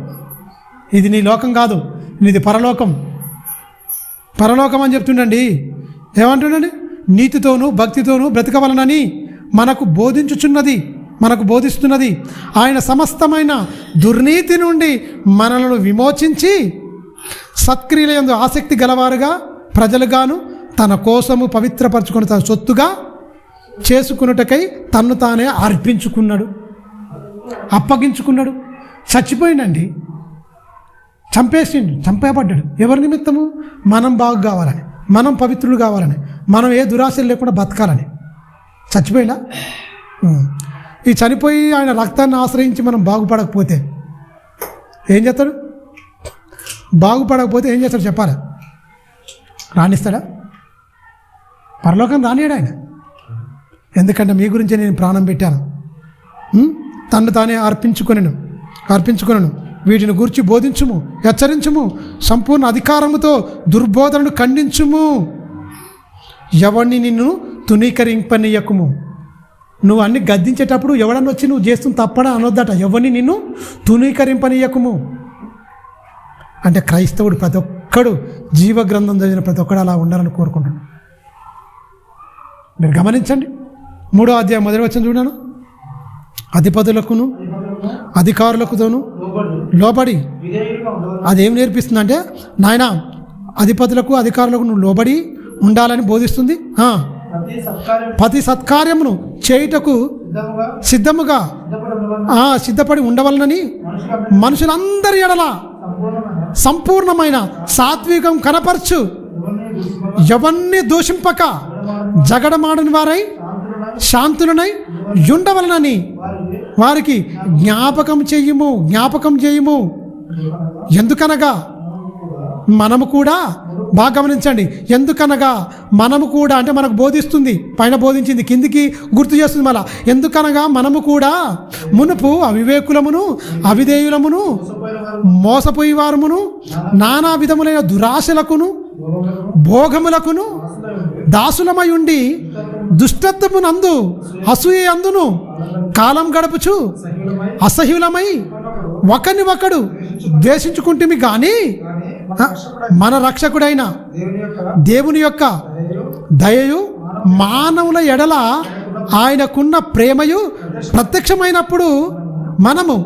ఇది నీ లోకం కాదు, నీది పరలోకం అని చెప్తుండండి. ఏమంటుండండి? నీతితోనూ భక్తితోనూ బ్రతకవలనని మనకు బోధిస్తున్నది. ఆయన సమస్తమైన దుర్నీతి నుండి మనలను విమోచించి సత్క్రియల యందు ఆసక్తి గలవారుగా ప్రజలుగాను తన కోసము పవిత్రపరచుకుని తన సొత్తుగా చేసుకున్నటకై తన్ను తానే అప్పగించుకున్నాడు. చచ్చిపోయిందండి, చంపేయబడ్డాడు. ఎవరి నిమిత్తము? మనం బాగు కావాలని, మనం పవిత్రులు కావాలని, మనం ఏ దురాశలు లేకుండా బతకాలని చచ్చిపోయినా. ఈ చనిపోయి ఆయన రక్తాన్ని ఆశ్రయించి మనం బాగుపడకపోతే ఏం చేస్తాడు? బాగుపడకపోతే ఏం చేస్తాడు చెప్పాలి? రాణిస్తాడా? పరలోకం రానియాడు ఆయన. ఎందుకంటే మీ గురించే నేను ప్రాణం పెట్టాను. తన్ను తానే అర్పించుకొనెను. వీటిని గురించి బోధించుము, హెచ్చరించుము, సంపూర్ణ అధికారముతో దుర్బోధనను ఖండించుము. ఎవరిని నిన్ను తునీకరింపనీయకుము. నువ్వు అన్ని గద్దించేటప్పుడు ఎవడన్నా వచ్చి నువ్వు చేస్తున్న తప్పడా అనొద్దట. ఎవరిని నిన్ను తునీకరింపనీయకుము. అంటే క్రైస్తవుడు ప్రతి ఒక్కడు, జీవగ్రంథం చదివిన ప్రతి ఒక్కడు అలా ఉండాలని కోరుకుంటున్నాను. మీరు గమనించండి, 3వ అధ్యాయం 1వ వచనం చూడాను. అధిపతులకును అధికారులకుతోను లోబడి. అదేం నేర్పిస్తుందంటే, నాయన అధిపతులకు అధికారులకు నువ్వు లోబడి ఉండాలని బోధిస్తుంది. ప్రతి సత్కార్యమును చేయుటకు సిద్ధపడి ఉండవలనని మనుషులందరి ఎడల సంపూర్ణమైన సాత్వికం కనపరచు. ఎవరిని దూషింపక జగడమాడని వారై శాంతులనై ఉండవలనని వారికి జ్ఞాపకం చేయుము. ఎందుకనగా మనము కూడా, బాగా గమనించండి, ఎందుకనగా మనము కూడా అంటే మనకు బోధిస్తుంది, పైన బోధించింది కిందికి గుర్తు చేస్తుంది మళ్ళా. ఎందుకనగా మనము కూడా మునుపు అవివేకులమును అవిధేయులమును మోసపోయేవారమును నానా విధములైన దురాశలకును భోగములకును దాసులమై ఉండి దుష్టత్వమునందు అసూయందును కాలం గడుపుచు అసహ్యులమై ఒకరిని ఒకడు ద్వేషించుకుంటేమి కానీ మన రక్షకుడైన దేవుని యొక్క దయయు మానవుల ఎడల ఆయనకున్న ప్రేమయు ప్రత్యక్షమైనప్పుడు మనము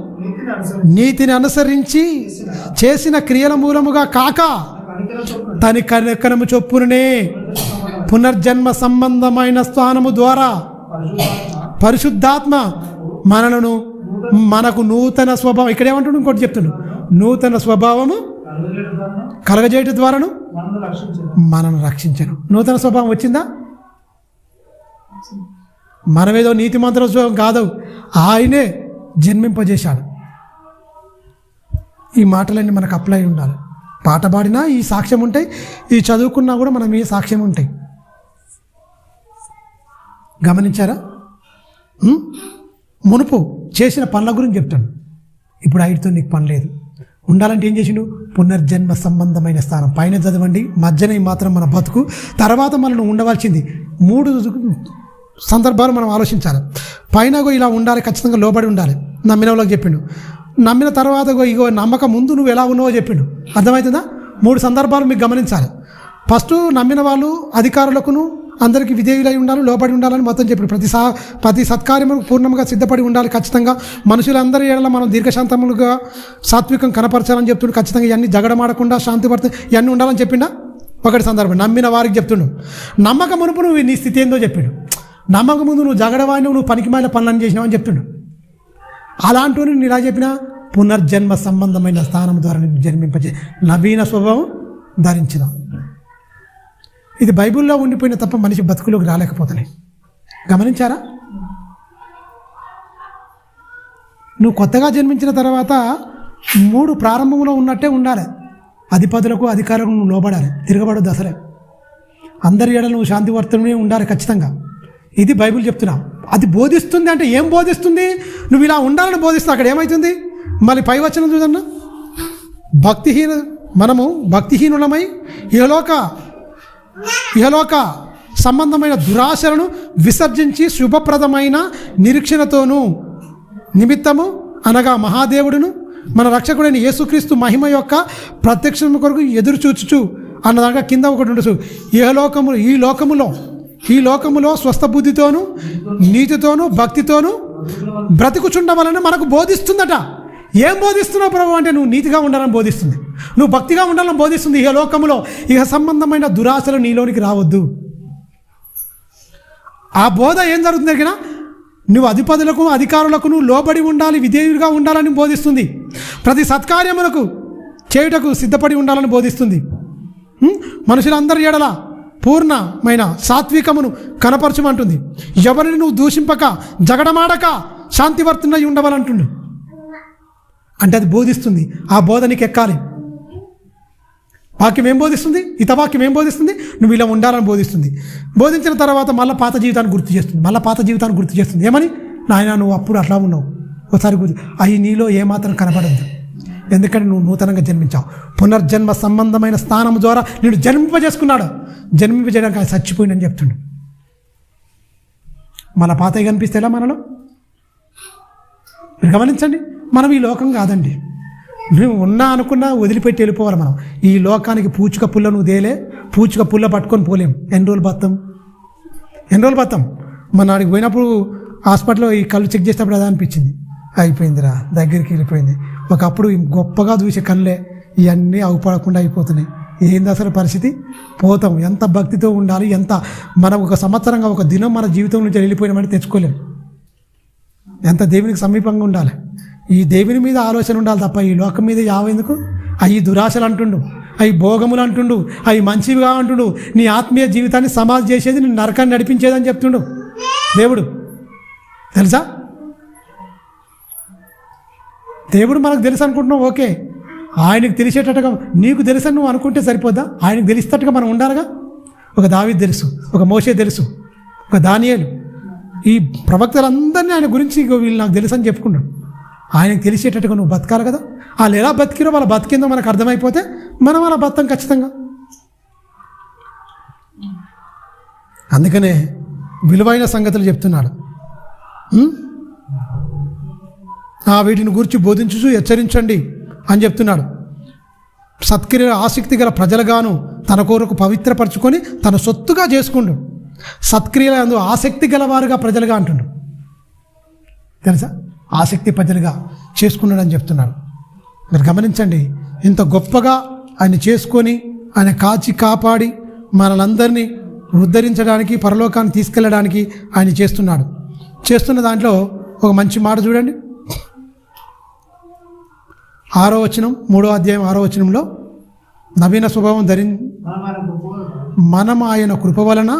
నీతిని అనుసరించి చేసిన క్రియల మూలముగా కాక తని కనికరము చొప్పునే పునర్జన్మ సంబంధమైన స్థానము ద్వారా పరిశుద్ధాత్మ మనకు నూతన స్వభావం, ఇక్కడ ఏమంటున్నాడు ఇంకోటి చెప్తున్నాడు, నూతన స్వభావము కలగజేయట ద్వారాను మనను రక్షించను. నూతన స్వభావం వచ్చిందా? మనమేదో నీతిమంతుల స్వభావం కాదు, ఆయనే జన్మింపజేశాడు. ఈ మాటలన్నీ మనకు అప్లై ఉండాలి. పాట పాడినా ఈ సాక్ష్యం ఉంటాయి, ఈ చదువుకున్నా కూడా మనం ఈ సాక్ష్యం ఉంటాయి. గమనించారా? మునుపు చేసిన పనుల గురించి చెప్తాను, ఇప్పుడు ఐటితో నీకు పని లేదు. ఉండాలంటే ఏం చేసిండు? పునర్జన్మ సంబంధమైన స్థానం. పైన చదవండి, మధ్యన మాత్రం మన బతుకు, తర్వాత మనం ఉండవలసింది 3 సందర్భాలు మనం ఆలోచించాలి. పైన ఇలా ఉండాలి, ఖచ్చితంగా లోబడి ఉండాలి. నమ్మిన వాళ్ళకి చెప్పిండు. నమ్మిన తర్వాత ఇగో నమ్మకం ముందు నువ్వు ఎలా ఉన్నావో చెప్పిండు. అర్థమవుతుందా? 3 సందర్భాలు మీకు గమనించాలి. ఫస్ట్ నమ్మిన వాళ్ళు అధికారులకును అందరికీ విధేయులై ఉండాలి, లోబడి ఉండాలని మొత్తం చెప్పాడు. ప్రతి సత్కార్యము పూర్ణంగా సిద్ధపడి ఉండాలి. ఖచ్చితంగా మనుషులందరి ఏడల మనం దీర్ఘశాంతములుగా సాత్వికం కనపరచాలని చెప్తుండు. ఖచ్చితంగా ఇవన్నీ జగడమాడకుండా శాంతిపడుతూ ఇవన్నీ ఉండాలని చెప్పిండా. ఒకటి సందర్భం నమ్మిన వారికి చెప్తుండు. నమ్మకం మునుపు నువ్వు నీ స్థితి ఏందో చెప్పాడు. నమ్మకం ముందు నువ్వు జగడవాడిని, నువ్వు పనికిమాలిన పనులను చేసినావు అని చెప్తుండు. అలాంటి నేను ఇలా చెప్పిన పునర్జన్మ సంబంధమైన స్థానం ద్వారా నేను జన్మింపజే నవీన స్వభావం ధరించిన. ఇది బైబిల్లో ఉండిపోయిన తప్ప మనిషి బతుకులోకి రాలేకపోతున్నాయి. గమనించారా? నువ్వు కొత్తగా జన్మించిన తర్వాత 3 ప్రారంభంలో ఉన్నట్టే ఉండాలి. అధిపతులకు అధికారులకు నువ్వు లోబడాలి, తిరగబడొద్దు. అసలే అందరి ఏడలు నువ్వు శాంతి వర్తనే ఉండాలి ఖచ్చితంగా. ఇది బైబిల్ చెప్తున్నా. అది బోధిస్తుంది అంటే ఏం బోధిస్తుంది? నువ్వు ఇలా ఉండాలని బోధిస్తుంది. అక్కడ ఏమవుతుంది? మళ్ళీ పై వచనం చూదన్నా, మనము భక్తిహీనులమై ఇహలోక సంబంధమైన దురాశలను విసర్జించి శుభప్రదమైన నిరీక్షణతోనూ నిమిత్తము అనగా మహాదేవుడును మన రక్షకుడైన యేసుక్రీస్తు మహిమ యొక్క ప్రత్యక్షము కొరకు ఎదురు చూచుచు అన్నదాకా కింద ఒకటి ఉండొచ్చు. ఈ లోకములో స్వస్థ బుద్ధితోనూ నీతితోనూ భక్తితోనూ బ్రతుకుచుండవలని మనకు బోధిస్తుందట. ఏం బోధిస్తున్నావు ప్రభు అంటే నువ్వు నీతిగా ఉండాలని బోధిస్తుంది, నువ్వు భక్తిగా ఉండాలని బోధిస్తుంది. ఇహ లోకములో ఇహ సంబంధమైన దురాశలు నీలోనికి రావద్దు. ఆ బోధ ఏం జరుగుతుంది దగ్గర? నువ్వు అధిపతులకు అధికారులకు నువ్వు లోబడి ఉండాలి, విధేయుడిగా ఉండాలని బోధిస్తుంది. ప్రతి సత్కార్యములకు చేయుటకు సిద్ధపడి ఉండాలని బోధిస్తుంది. మనుషులందరి ఎడల పూర్ణమైన సాత్వికమును కనపరచమంటుంది. ఎవరిని నువ్వు దూషింపక జగడమాడక శాంతివర్తనై ఉండవాలంటుండు. అంటే అది బోధిస్తుంది. ఆ బోధ నీకు ఎక్కాలి. వాక్యం ఏం బోధిస్తుంది? హితవాక్యం ఏం బోధిస్తుంది? నువ్వు ఇలా ఉండాలని బోధిస్తుంది. బోధించిన తర్వాత మళ్ళీ పాత జీవితాన్ని గుర్తు చేస్తుంది. ఏమని? నాయన నువ్వు అప్పుడు అట్లా ఉన్నావు, ఒకసారి అవి నీలో ఏమాత్రం కనపడద్దు. ఎందుకంటే నువ్వు నూతనంగా జన్మించావు. పునర్జన్మ సంబంధమైన స్థానం ద్వారా నేను జన్మింపజేసుకున్నాడు. జన్మింపజేయడానికి ఆయన చచ్చిపోయిందని చెప్తుండు. మన పాతవి కనిపిస్తే ఎలా మనలో? మీరు గమనించండి. మనం ఈ లోకం కాదండి. మేము ఉన్నా అనుకున్నా వదిలిపెట్టి వెళ్ళిపోవాలి. మనం ఈ లోకానికి పూచిక పుల్ల నువ్వు దేలే, పూచిక పుల్ల పట్టుకొని పోలేం. ఎన్ని రోజులు బతాం? మన ఆడికి పోయినప్పుడు హాస్పిటల్లో ఈ కళ్ళు చెక్ చేసేటప్పుడు అదే అనిపించింది. అయిపోయిందిరా, దగ్గరికి వెళ్ళిపోయింది. ఒకప్పుడు గొప్పగా చూసే కళ్ళే ఇవన్నీ అవుపడకుండా అయిపోతున్నాయి. ఏంది అసలు పరిస్థితి? పోతాం. ఎంత భక్తితో ఉండాలి, ఎంత మనం ఒక సంవత్సరంగా ఒక దినం మన జీవితం నుంచి వెళ్ళిపోయినామంటే తెచ్చుకోలేము. ఎంత దేవునికి సమీపంగా ఉండాలి. ఈ దేవుని మీద ఆలోచన ఉండాలి తప్ప ఈ లోకం మీద యావెందుకు? అవి దురాశలు అంటుండు, అవి భోగములు అంటుండు, అవి మంచివిగా అంటుండు. నీ ఆత్మీయ జీవితాన్ని సమాధి చేసేది, నీ నరకాన్ని నడిపించేదని చెప్తుండు దేవుడు. తెలుసా? దేవుడు మనకు తెలుసు అనుకుంటున్నావు, ఓకే. ఆయనకు తెలిసేటట్టుగా నీకు తెలుసు నువ్వు అనుకుంటే సరిపోద్దా? ఆయనకు తెలిసేటట్టుగా మనం ఉండాలిగా. ఒక దావీదు తెలుసు, ఒక మోషే తెలుసు, ఒక దానియేలు, ఈ ప్రవక్తలందరినీ ఆయన గురించి వీళ్ళు నాకు తెలుసు అని చెప్పుకున్నాడు. ఆయనకు తెలిసేటట్టుగా నువ్వు బతకాలి కదా. వాళ్ళు ఎలా బతికిరో వాళ్ళ బతికిందో మనకు అర్థమైపోతే మనం అలా బతాం ఖచ్చితంగా. అందుకనే విలువైన సంగతులు చెప్తున్నాడు. వీటిని గురించి బోధించుచు హెచ్చరించండి అని చెప్తున్నాడు. సత్క్రియ ఆసక్తి గల ప్రజలుగాను తన కొరకు పవిత్రపరచుకొని తన సొత్తుగా చేసుకుండు. సత్క్రియల అందు ఆసక్తి గలవారుగా ప్రజలుగా అంటుండు. తెలుసా? ఆసక్తి ప్రజలుగా చేసుకున్నాడని చెప్తున్నాడు. మీరు గమనించండి, ఇంత గొప్పగా ఆయన చేసుకొని ఆయన కాచి కాపాడి మనలందరినీ ఉద్ధరించడానికి పరలోకాన్ని తీసుకెళ్ళడానికి ఆయన చేస్తున్న దాంట్లో ఒక మంచి మాట చూడండి. 6వ వచనం, 3వ అధ్యాయం 6వ వచనంలో, నవీన స్వభావం మనం ఆయన కృప వలన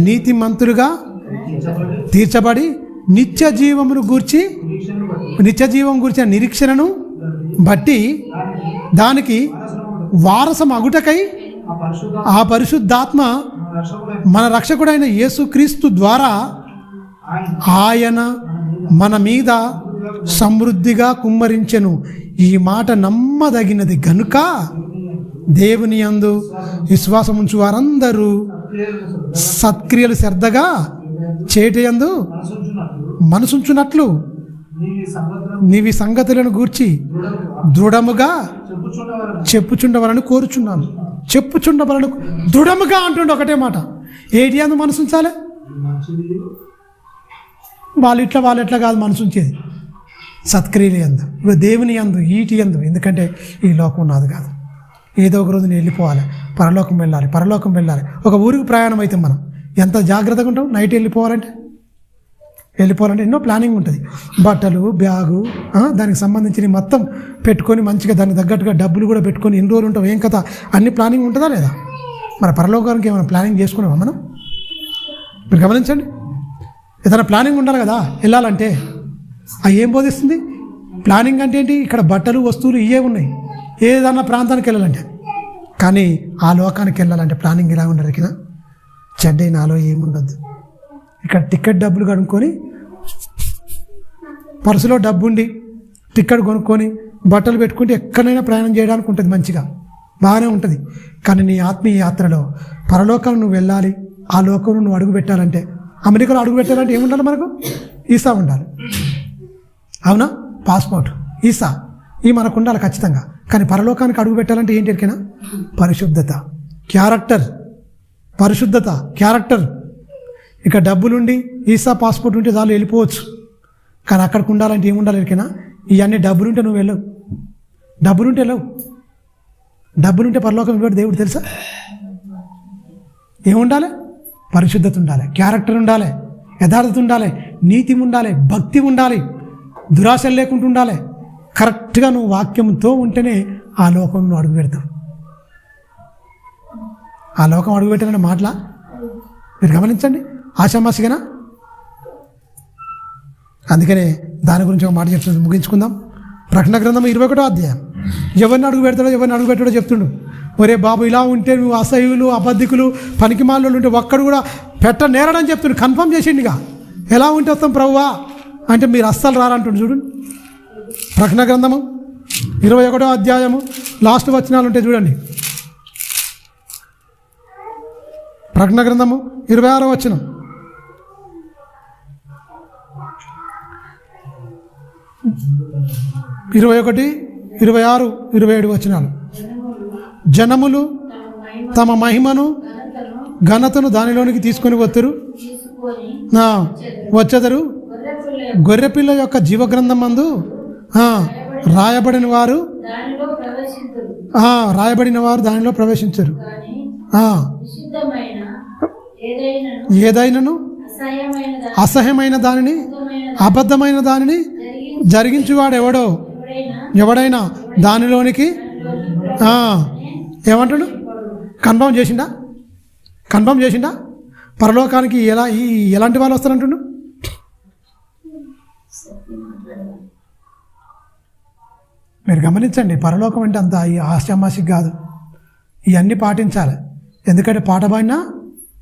నీతిమంతులుగా తీర్చబడి నిత్య జీవం గూర్చిన నిరీక్షణను బట్టి దానికి వారసం అగుటకై ఆ పరిశుద్ధాత్మ మన రక్షకుడైన యేసుక్రీస్తు ద్వారా ఆయన మన మీద సమృద్ధిగా కుమ్మరించెను. ఈ మాట నమ్మదగినది గనుక దేవుని యందు విశ్వాసం ఉంచు వారందరూ సత్క్రియలు శ్రద్ధగా చేటయందు మనసుంచున్నట్లు నీవి సంగతులను గూర్చి దృఢముగా చెప్పుచుండవలని కోరుచున్నాను. చెప్పుచుండవలను దృఢముగా అంటుండే ఒకటే మాట. ఏటి అందు మనసుంచాలి? వాళ్ళు ఎట్లా కాదు మనసుంచేది, సత్క్రియలు యందు, ఇప్పుడు దేవుని యందు, ఈటి యందు. ఎందుకంటే ఈ లోకం నాది కాదు, ఏదో ఒక రోజు నేను వెళ్ళిపోవాలి, పరలోకం వెళ్ళాలి. ఒక ఊరికి ప్రయాణం అయితే మనం ఎంత జాగ్రత్తగా ఉంటాం. నైట్ వెళ్ళిపోవాలంటే ఎన్నో ప్లానింగ్ ఉంటుంది. బట్టలు, బ్యాగు, దానికి సంబంధించిన మొత్తం పెట్టుకొని మంచిగా దానికి తగ్గట్టుగా డబ్బులు కూడా పెట్టుకొని ఎన్ని రోజులు ఉంటాం, ఏం కథ, అన్ని ప్లానింగ్ ఉంటుందా లేదా? మన పరలోకానికి ఏమైనా ప్లానింగ్ చేసుకున్నామా మనం? మీరు గమనించండి, ఏదైనా ప్లానింగ్ ఉండాలి కదా వెళ్ళాలంటే. అవి ఏం బోధిస్తుంది? ప్లానింగ్ అంటే ఏంటి? ఇక్కడ బట్టలు, వస్తువులు ఇవే ఉన్నాయి ఏదన్నా ప్రాంతానికి వెళ్ళాలంటే. కానీ ఆ లోకానికి వెళ్ళాలంటే ప్లానింగ్ ఇలా ఉండదు కింద. చెడ్డ నాలో ఏముండద్దు. ఇక్కడ టికెట్ డబ్బులు కనుక్కొని, పర్సులో డబ్బు ఉండి టికెట్ కొనుక్కొని బట్టలు పెట్టుకుంటే ఎక్కడైనా ప్రయాణం చేయడానికి ఉంటుంది, మంచిగా బాగానే ఉంటుంది. కానీ నీ ఆత్మీయ యాత్రలో పరలోకం నువ్వు వెళ్ళాలి, ఆ లోకం నువ్వు అడుగు పెట్టాలంటే, అమెరికాలో అడుగు పెట్టాలంటే ఏముండాలి మనకు? వీసా ఉండాలి, అవునా? పాస్పోర్ట్, వీసా ఇవి మనకు ఉండాలి ఖచ్చితంగా. కానీ పరలోకానికి అడుగు పెట్టాలంటే ఏంటి ఎరికైనా? పరిశుద్ధత, క్యారెక్టర్. ఇక డబ్బులుండి వీసా, పాస్పోర్ట్ ఉంటే చాలు వెళ్ళిపోవచ్చు. కానీ అక్కడికి ఉండాలంటే ఏముండాలి ఎరికైనా? ఇవన్నీ డబ్బులుంటే నువ్వు వెళ్ళవు, డబ్బులుంటే పరలోకం ఇవ్వడు దేవుడు, తెలుసా? ఏముండాలి? పరిశుద్ధత ఉండాలి, క్యారెక్టర్ ఉండాలి, యథార్థత ఉండాలి, నీతి ఉండాలి, భక్తి ఉండాలి, దురాశలు లేకుండా ఉండాలి. కరెక్ట్గా నువ్వు వాక్యంతో ఉంటేనే ఆ లోకం నువ్వు అడుగు పెడతావు. ఆ లోకం అడుగు పెట్టాలనే మాటలా? మీరు గమనించండి, ఆషామాషిగానా? అందుకనే దాని గురించి ఒక మాట చెప్తుంది, ముగించుకుందాం. ప్రకటన గ్రంథం 21వ అధ్యాయం. ఎవరిని అడుగు పెట్టాడో చెప్తుండు. ఒరే బాబు, ఇలా ఉంటే నువ్వు అసహ్యులు, అబద్ధికులు, పనికిమాలలో ఉంటే ఒక్కడు కూడా నేరడని చెప్తుండు. కన్ఫర్మ్ చేసిండిగా. ఎలా ఉంటే వస్తాం ప్రభువా అంటే మీరు అస్సలు రారంటుండు. చూడండి, ప్రకటన గ్రంథము 21వ అధ్యాయము లాస్ట్ వచనాలు ఉంటాయి చూడండి. ప్రకటన గ్రంథము 26వ వచనం. ఇరవై 26, 27 వచనాలు. జనములు తమ మహిమను, ఘనతను దానిలోనికి తీసుకొని వచ్చెదరు. గొర్రెపిల్ల యొక్క జీవగ్రంథం మందు రాయబడిన వారు దానిలో ప్రవేశించరు. ఏదైనను అసహ్యమైన దానిని, అబద్ధమైన దానిని జరిగించువాడు ఎవడైనా దానిలోనికి ఏమంటాడు? కన్ఫర్మ్ చేసిండా? పరలోకానికి ఎలాంటి వాళ్ళు వస్తారంటుండు? మీరు గమనించండి, పరలోకం అంటే అంత ఆశామాషిక్ కాదు. ఇవన్నీ పాటించాలి. ఎందుకంటే పాట పాడినా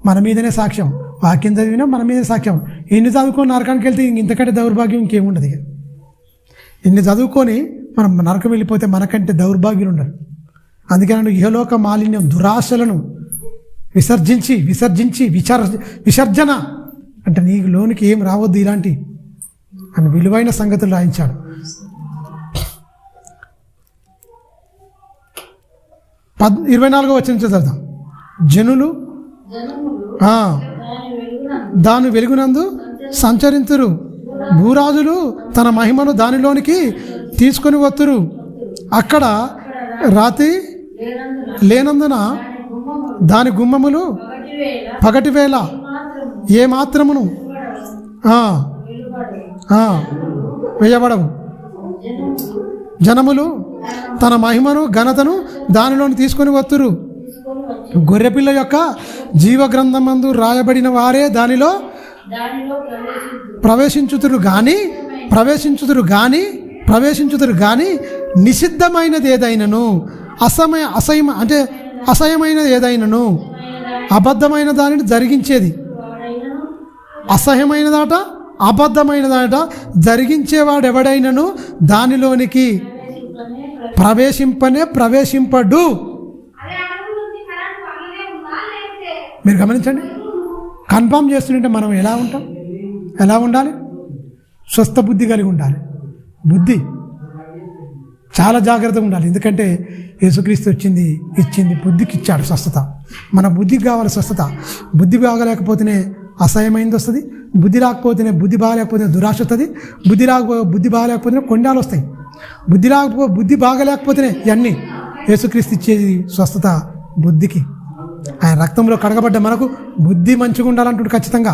మన మీదనే సాక్ష్యం, వాక్యం చదివినా మన మీదనే సాక్ష్యం. ఇన్ని చదువుకొని నరకానికి వెళ్తే ఇంతకంటే దౌర్భాగ్యం ఇంకేముండదు. ఇక ఇన్ని చదువుకొని మనం నరకం వెళ్ళిపోతే మనకంటే దౌర్భాగ్యులు ఉండరు. అందుకని ఇహలోక మాలిన్యం, దురాశలను విసర్జించి విసర్జన అంటే నీ లోనికి ఏం రావద్దు ఇలాంటి అని విలువైన సంగతులు రాయించాడు. పద్ 24వ వచనం చదువుదాం. జనులు దాని వెలుగునందు సంచరింతురు, భూరాజులు తన మహిమను దానిలోనికి తీసుకొని వత్తురు. అక్కడ రాతి లేనందున దాని గుమ్మములు పగటివేళ ఏ మాత్రమును వేయబడవు. జనములు తన మహిమను ఘనతను దానిలోని తీసుకొని వత్తురు. గొర్రెపిల్ల యొక్క జీవగ్రంథమందు రాయబడిన వారే దానిలో ప్రవేశించుతురు గాని నిషిద్ధమైనది ఏదైనను అసహ్యమైనది ఏదైనను అబద్ధమైన దానిని జరిగించేది అసహ్యమైనదాట అబద్ధమైనదాట జరిగించేవాడెవడైనను దానిలోనికి ప్రవేశింపడు. మీరు గమనించండి, కన్ఫర్మ్ చేస్తుంటే మనం ఎలా ఉండాలి? స్వస్థ బుద్ధి కలిగి ఉండాలి. బుద్ధి చాలా జాగ్రత్తగా ఉండాలి. ఎందుకంటే యేసుక్రీస్తు ఇచ్చింది బుద్ధికి ఇచ్చాడు స్వస్థత. మన బుద్ధికి కావాలి స్వస్థత. బుద్ధి బాగలేకపోతేనే అసహ్యమైంది వస్తుంది. బుద్ధి బాగలేకపోతే దురాశ వస్తుంది. బుద్ధి బాగలేకపోతేనే కొండాలు వస్తాయి. బుద్ధి బాగలేకపోతేనే ఇవన్నీ. యేసుక్రీస్తు ఇచ్చేది స్వస్థత బుద్ధికి. ఆయన రక్తంలో కడగబడ్డ మనకు బుద్ధి మంచిగా ఉండాలంటుడు ఖచ్చితంగా.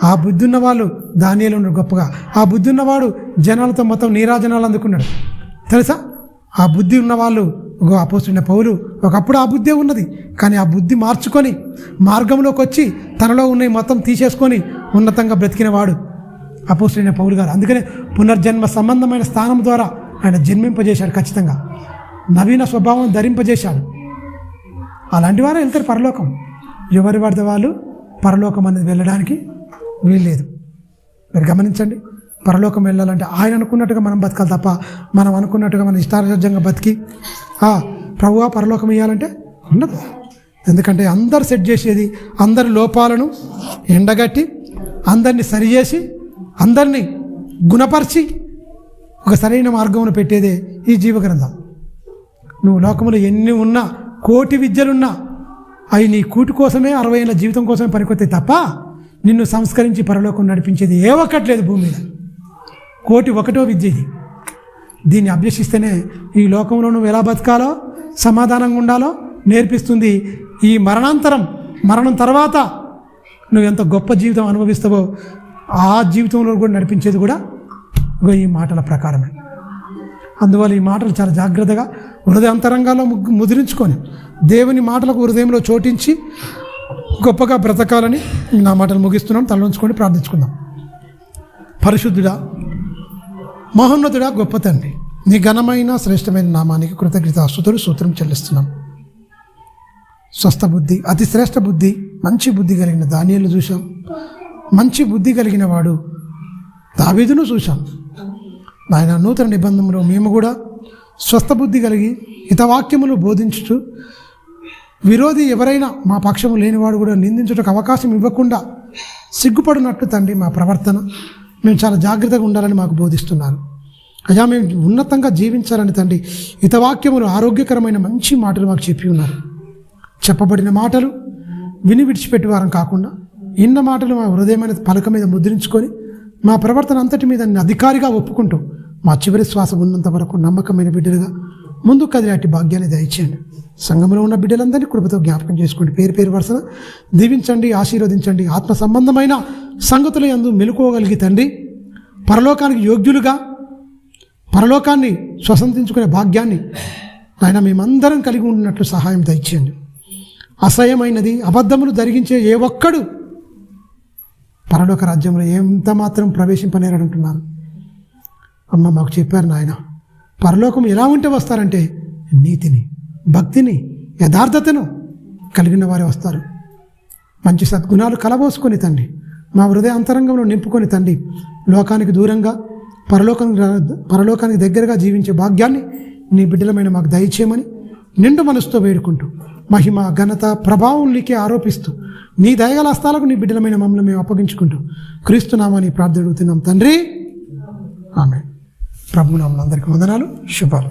ఆ బుద్ధి ఉన్న వాళ్ళు దానియేలు ఉన్నాడు గొప్పగా. ఆ బుద్ధి ఉన్నవాడు జనాలతో మొత్తం నీరాజనాలు అందుకున్నాడు తెలుసా. ఆ బుద్ధి ఉన్నవాళ్ళు అపోస్తలుడైన పౌలు ఒకప్పుడు ఆ బుద్ధే ఉన్నది, కానీ ఆ బుద్ధి మార్చుకొని మార్గంలోకి వచ్చి తనలో ఉన్నవి మొత్తం తీసేసుకొని ఉన్నతంగా బ్రతికిన వాడు అపోస్తలుడైన పౌలు గారు. అందుకనే పునర్జన్మ సంబంధమైన స్థానం ద్వారా ఆయన జన్మింపజేశాడు. ఖచ్చితంగా నవీన స్వభావం ధరింపజేశాడు. అలాంటి వారు వెళ్తారు పరలోకం. ఎవరి పడితే వాళ్ళు పరలోకం అనేది వెళ్ళడానికి వీల్లేదు. మీరు గమనించండి, పరలోకం వెళ్ళాలంటే ఆయన అనుకున్నట్టుగా మనం బతకాలి తప్ప మనం అనుకున్నట్టుగా మనం ఇష్టారాజ్యంగా బతికి ప్రభువా పరలోకం ఇవ్వాలంటే ఉండదు. ఎందుకంటే అందరు సెట్ చేసేది అందరి లోపాలను ఎండగట్టి అందరినీ సరిచేసి అందరినీ గుణపరిచి ఒక సరైన మార్గమును పెట్టేదే ఈ జీవగ్రంథం. నువ్వు లోకములో ఎన్ని ఉన్నా, కోటి విద్యలున్నా అవి నీ కూటి కోసమే 60 ఏళ్ళ జీవితం కోసమే పనికొస్తాయి తప్ప నిన్ను సంస్కరించి పరలోకం నడిపించేది ఏ ఒక్కట్లేదు భూమి మీద. 1,000వ విద్య ఇది. దీన్ని అభ్యసిస్తేనే ఈ లోకంలో నువ్వు ఎలా బతకాలో సమాధానంగా ఉండాలో నేర్పిస్తుంది. ఈ మరణం తర్వాత నువ్వు ఎంత గొప్ప జీవితం అనుభవిస్తావో ఆ జీవితంలో కూడా నడిపించేది కూడా ఈ మాటల ప్రకారమే. అందువల్ల ఈ మాటలు చాలా జాగ్రత్తగా హృదయాంతరంగాల్లో ముద్రించుకొని దేవుని మాటలకు హృదయంలో చోటించి గొప్పగా బ్రతకాలని నా మాటలు ముగిస్తున్నాం. తలవంచుకొని ప్రార్థించుకుందాం. పరిశుద్ధుడా, మహోన్నతుడా, గొప్ప తండ్రి, నీ ఘనమైన శ్రేష్టమైన నామానికి కృతజ్ఞతాస్తుతులు సూత్రం చెల్లిస్తున్నాం. స్వస్థ బుద్ధి, అతి శ్రేష్ఠ బుద్ధి, మంచి బుద్ధి కలిగిన దానియేలు చూసాం. మంచి బుద్ధి కలిగిన వాడు దావీదును చూసాం. ఆయన నూతన నిబంధనలో మేము కూడా స్వస్థ బుద్ధి కలిగి హితవాక్యములు బోధించుతూ విరోధి ఎవరైనా మా పక్షము లేనివాడు కూడా నిందించుటకు అవకాశం ఇవ్వకుండా సిగ్గుపడినట్టు తండ్రి మా ప్రవర్తన మేము చాలా జాగ్రత్తగా ఉండాలని మాకు బోధిస్తున్నారు. అయ్యా, మేము ఉన్నతంగా జీవించాలని తండ్రి హితవాక్యములు ఆరోగ్యకరమైన మంచి మాటలు మాకు చెప్పి ఉన్నారు. చెప్పబడిన మాటలు విని విడిచిపెట్టి వారం కాకుండా ఇన్న మాటలు మా హృదయమైన పలక మీద ముద్రించుకొని మా ప్రవర్తన అంతటి మీద అధికారిగా ఒప్పుకుంటూ మా చివరి శ్వాస ఉన్నంత వరకు నమ్మకమైన బిడ్డలుగా ముందుకు కదిలేటి భాగ్యాన్ని దయచేయండి. సంఘంలో ఉన్న బిడ్డలందరినీ కృపతో జ్ఞాపకం చేసుకోండి. పేరు వరుసన దీవించండి, ఆశీర్వదించండి. ఆత్మ సంబంధమైన సంగతుల యందు మెలుకోగలిగి తండ్రి పరలోకానికి యోగ్యులుగా పరలోకాన్ని స్వసంతించుకునే భాగ్యాన్ని ఆయన మేమందరం కలిగి ఉన్నట్లు సహాయం దయచేయండి. అసహ్యమైనది అబద్ధములు జరిగించే ఏ ఒక్కడు పరలోక రాజ్యంలో ఎంత మాత్రం ప్రవేశింపనేరంటున్నారు. అమ్మ మాకు చెప్పారు నాయన, పరలోకం ఎలా ఉంటే వస్తారంటే నీతిని, భక్తిని, యథార్థతను కలిగిన వారే వస్తారు. మంచి సద్గుణాలు కలబోసుకొని తండ్రి మా హృదయ అంతరంగంలో నింపుకొని తండ్రి లోకానికి దూరంగా పరలోకానికి దగ్గరగా జీవించే భాగ్యాన్ని నీ బిడ్డలమైన మాకు దయచేయమని నిండు మనసుతో వేడుకుంటూ మహిమ, ఘనత, ప్రభావం నీకే ఆరోపిస్తూ నీ దయగల హస్తాలకు నీ బిడ్డలమైన మమ్మల్ని మేము అప్పగించుకుంటూ క్రీస్తునామని ప్రార్థన అడుగుతున్నాం తండ్రి. ఆమేన్. ప్రభునామమున అందరికీ వందనాలు, శుభాలు.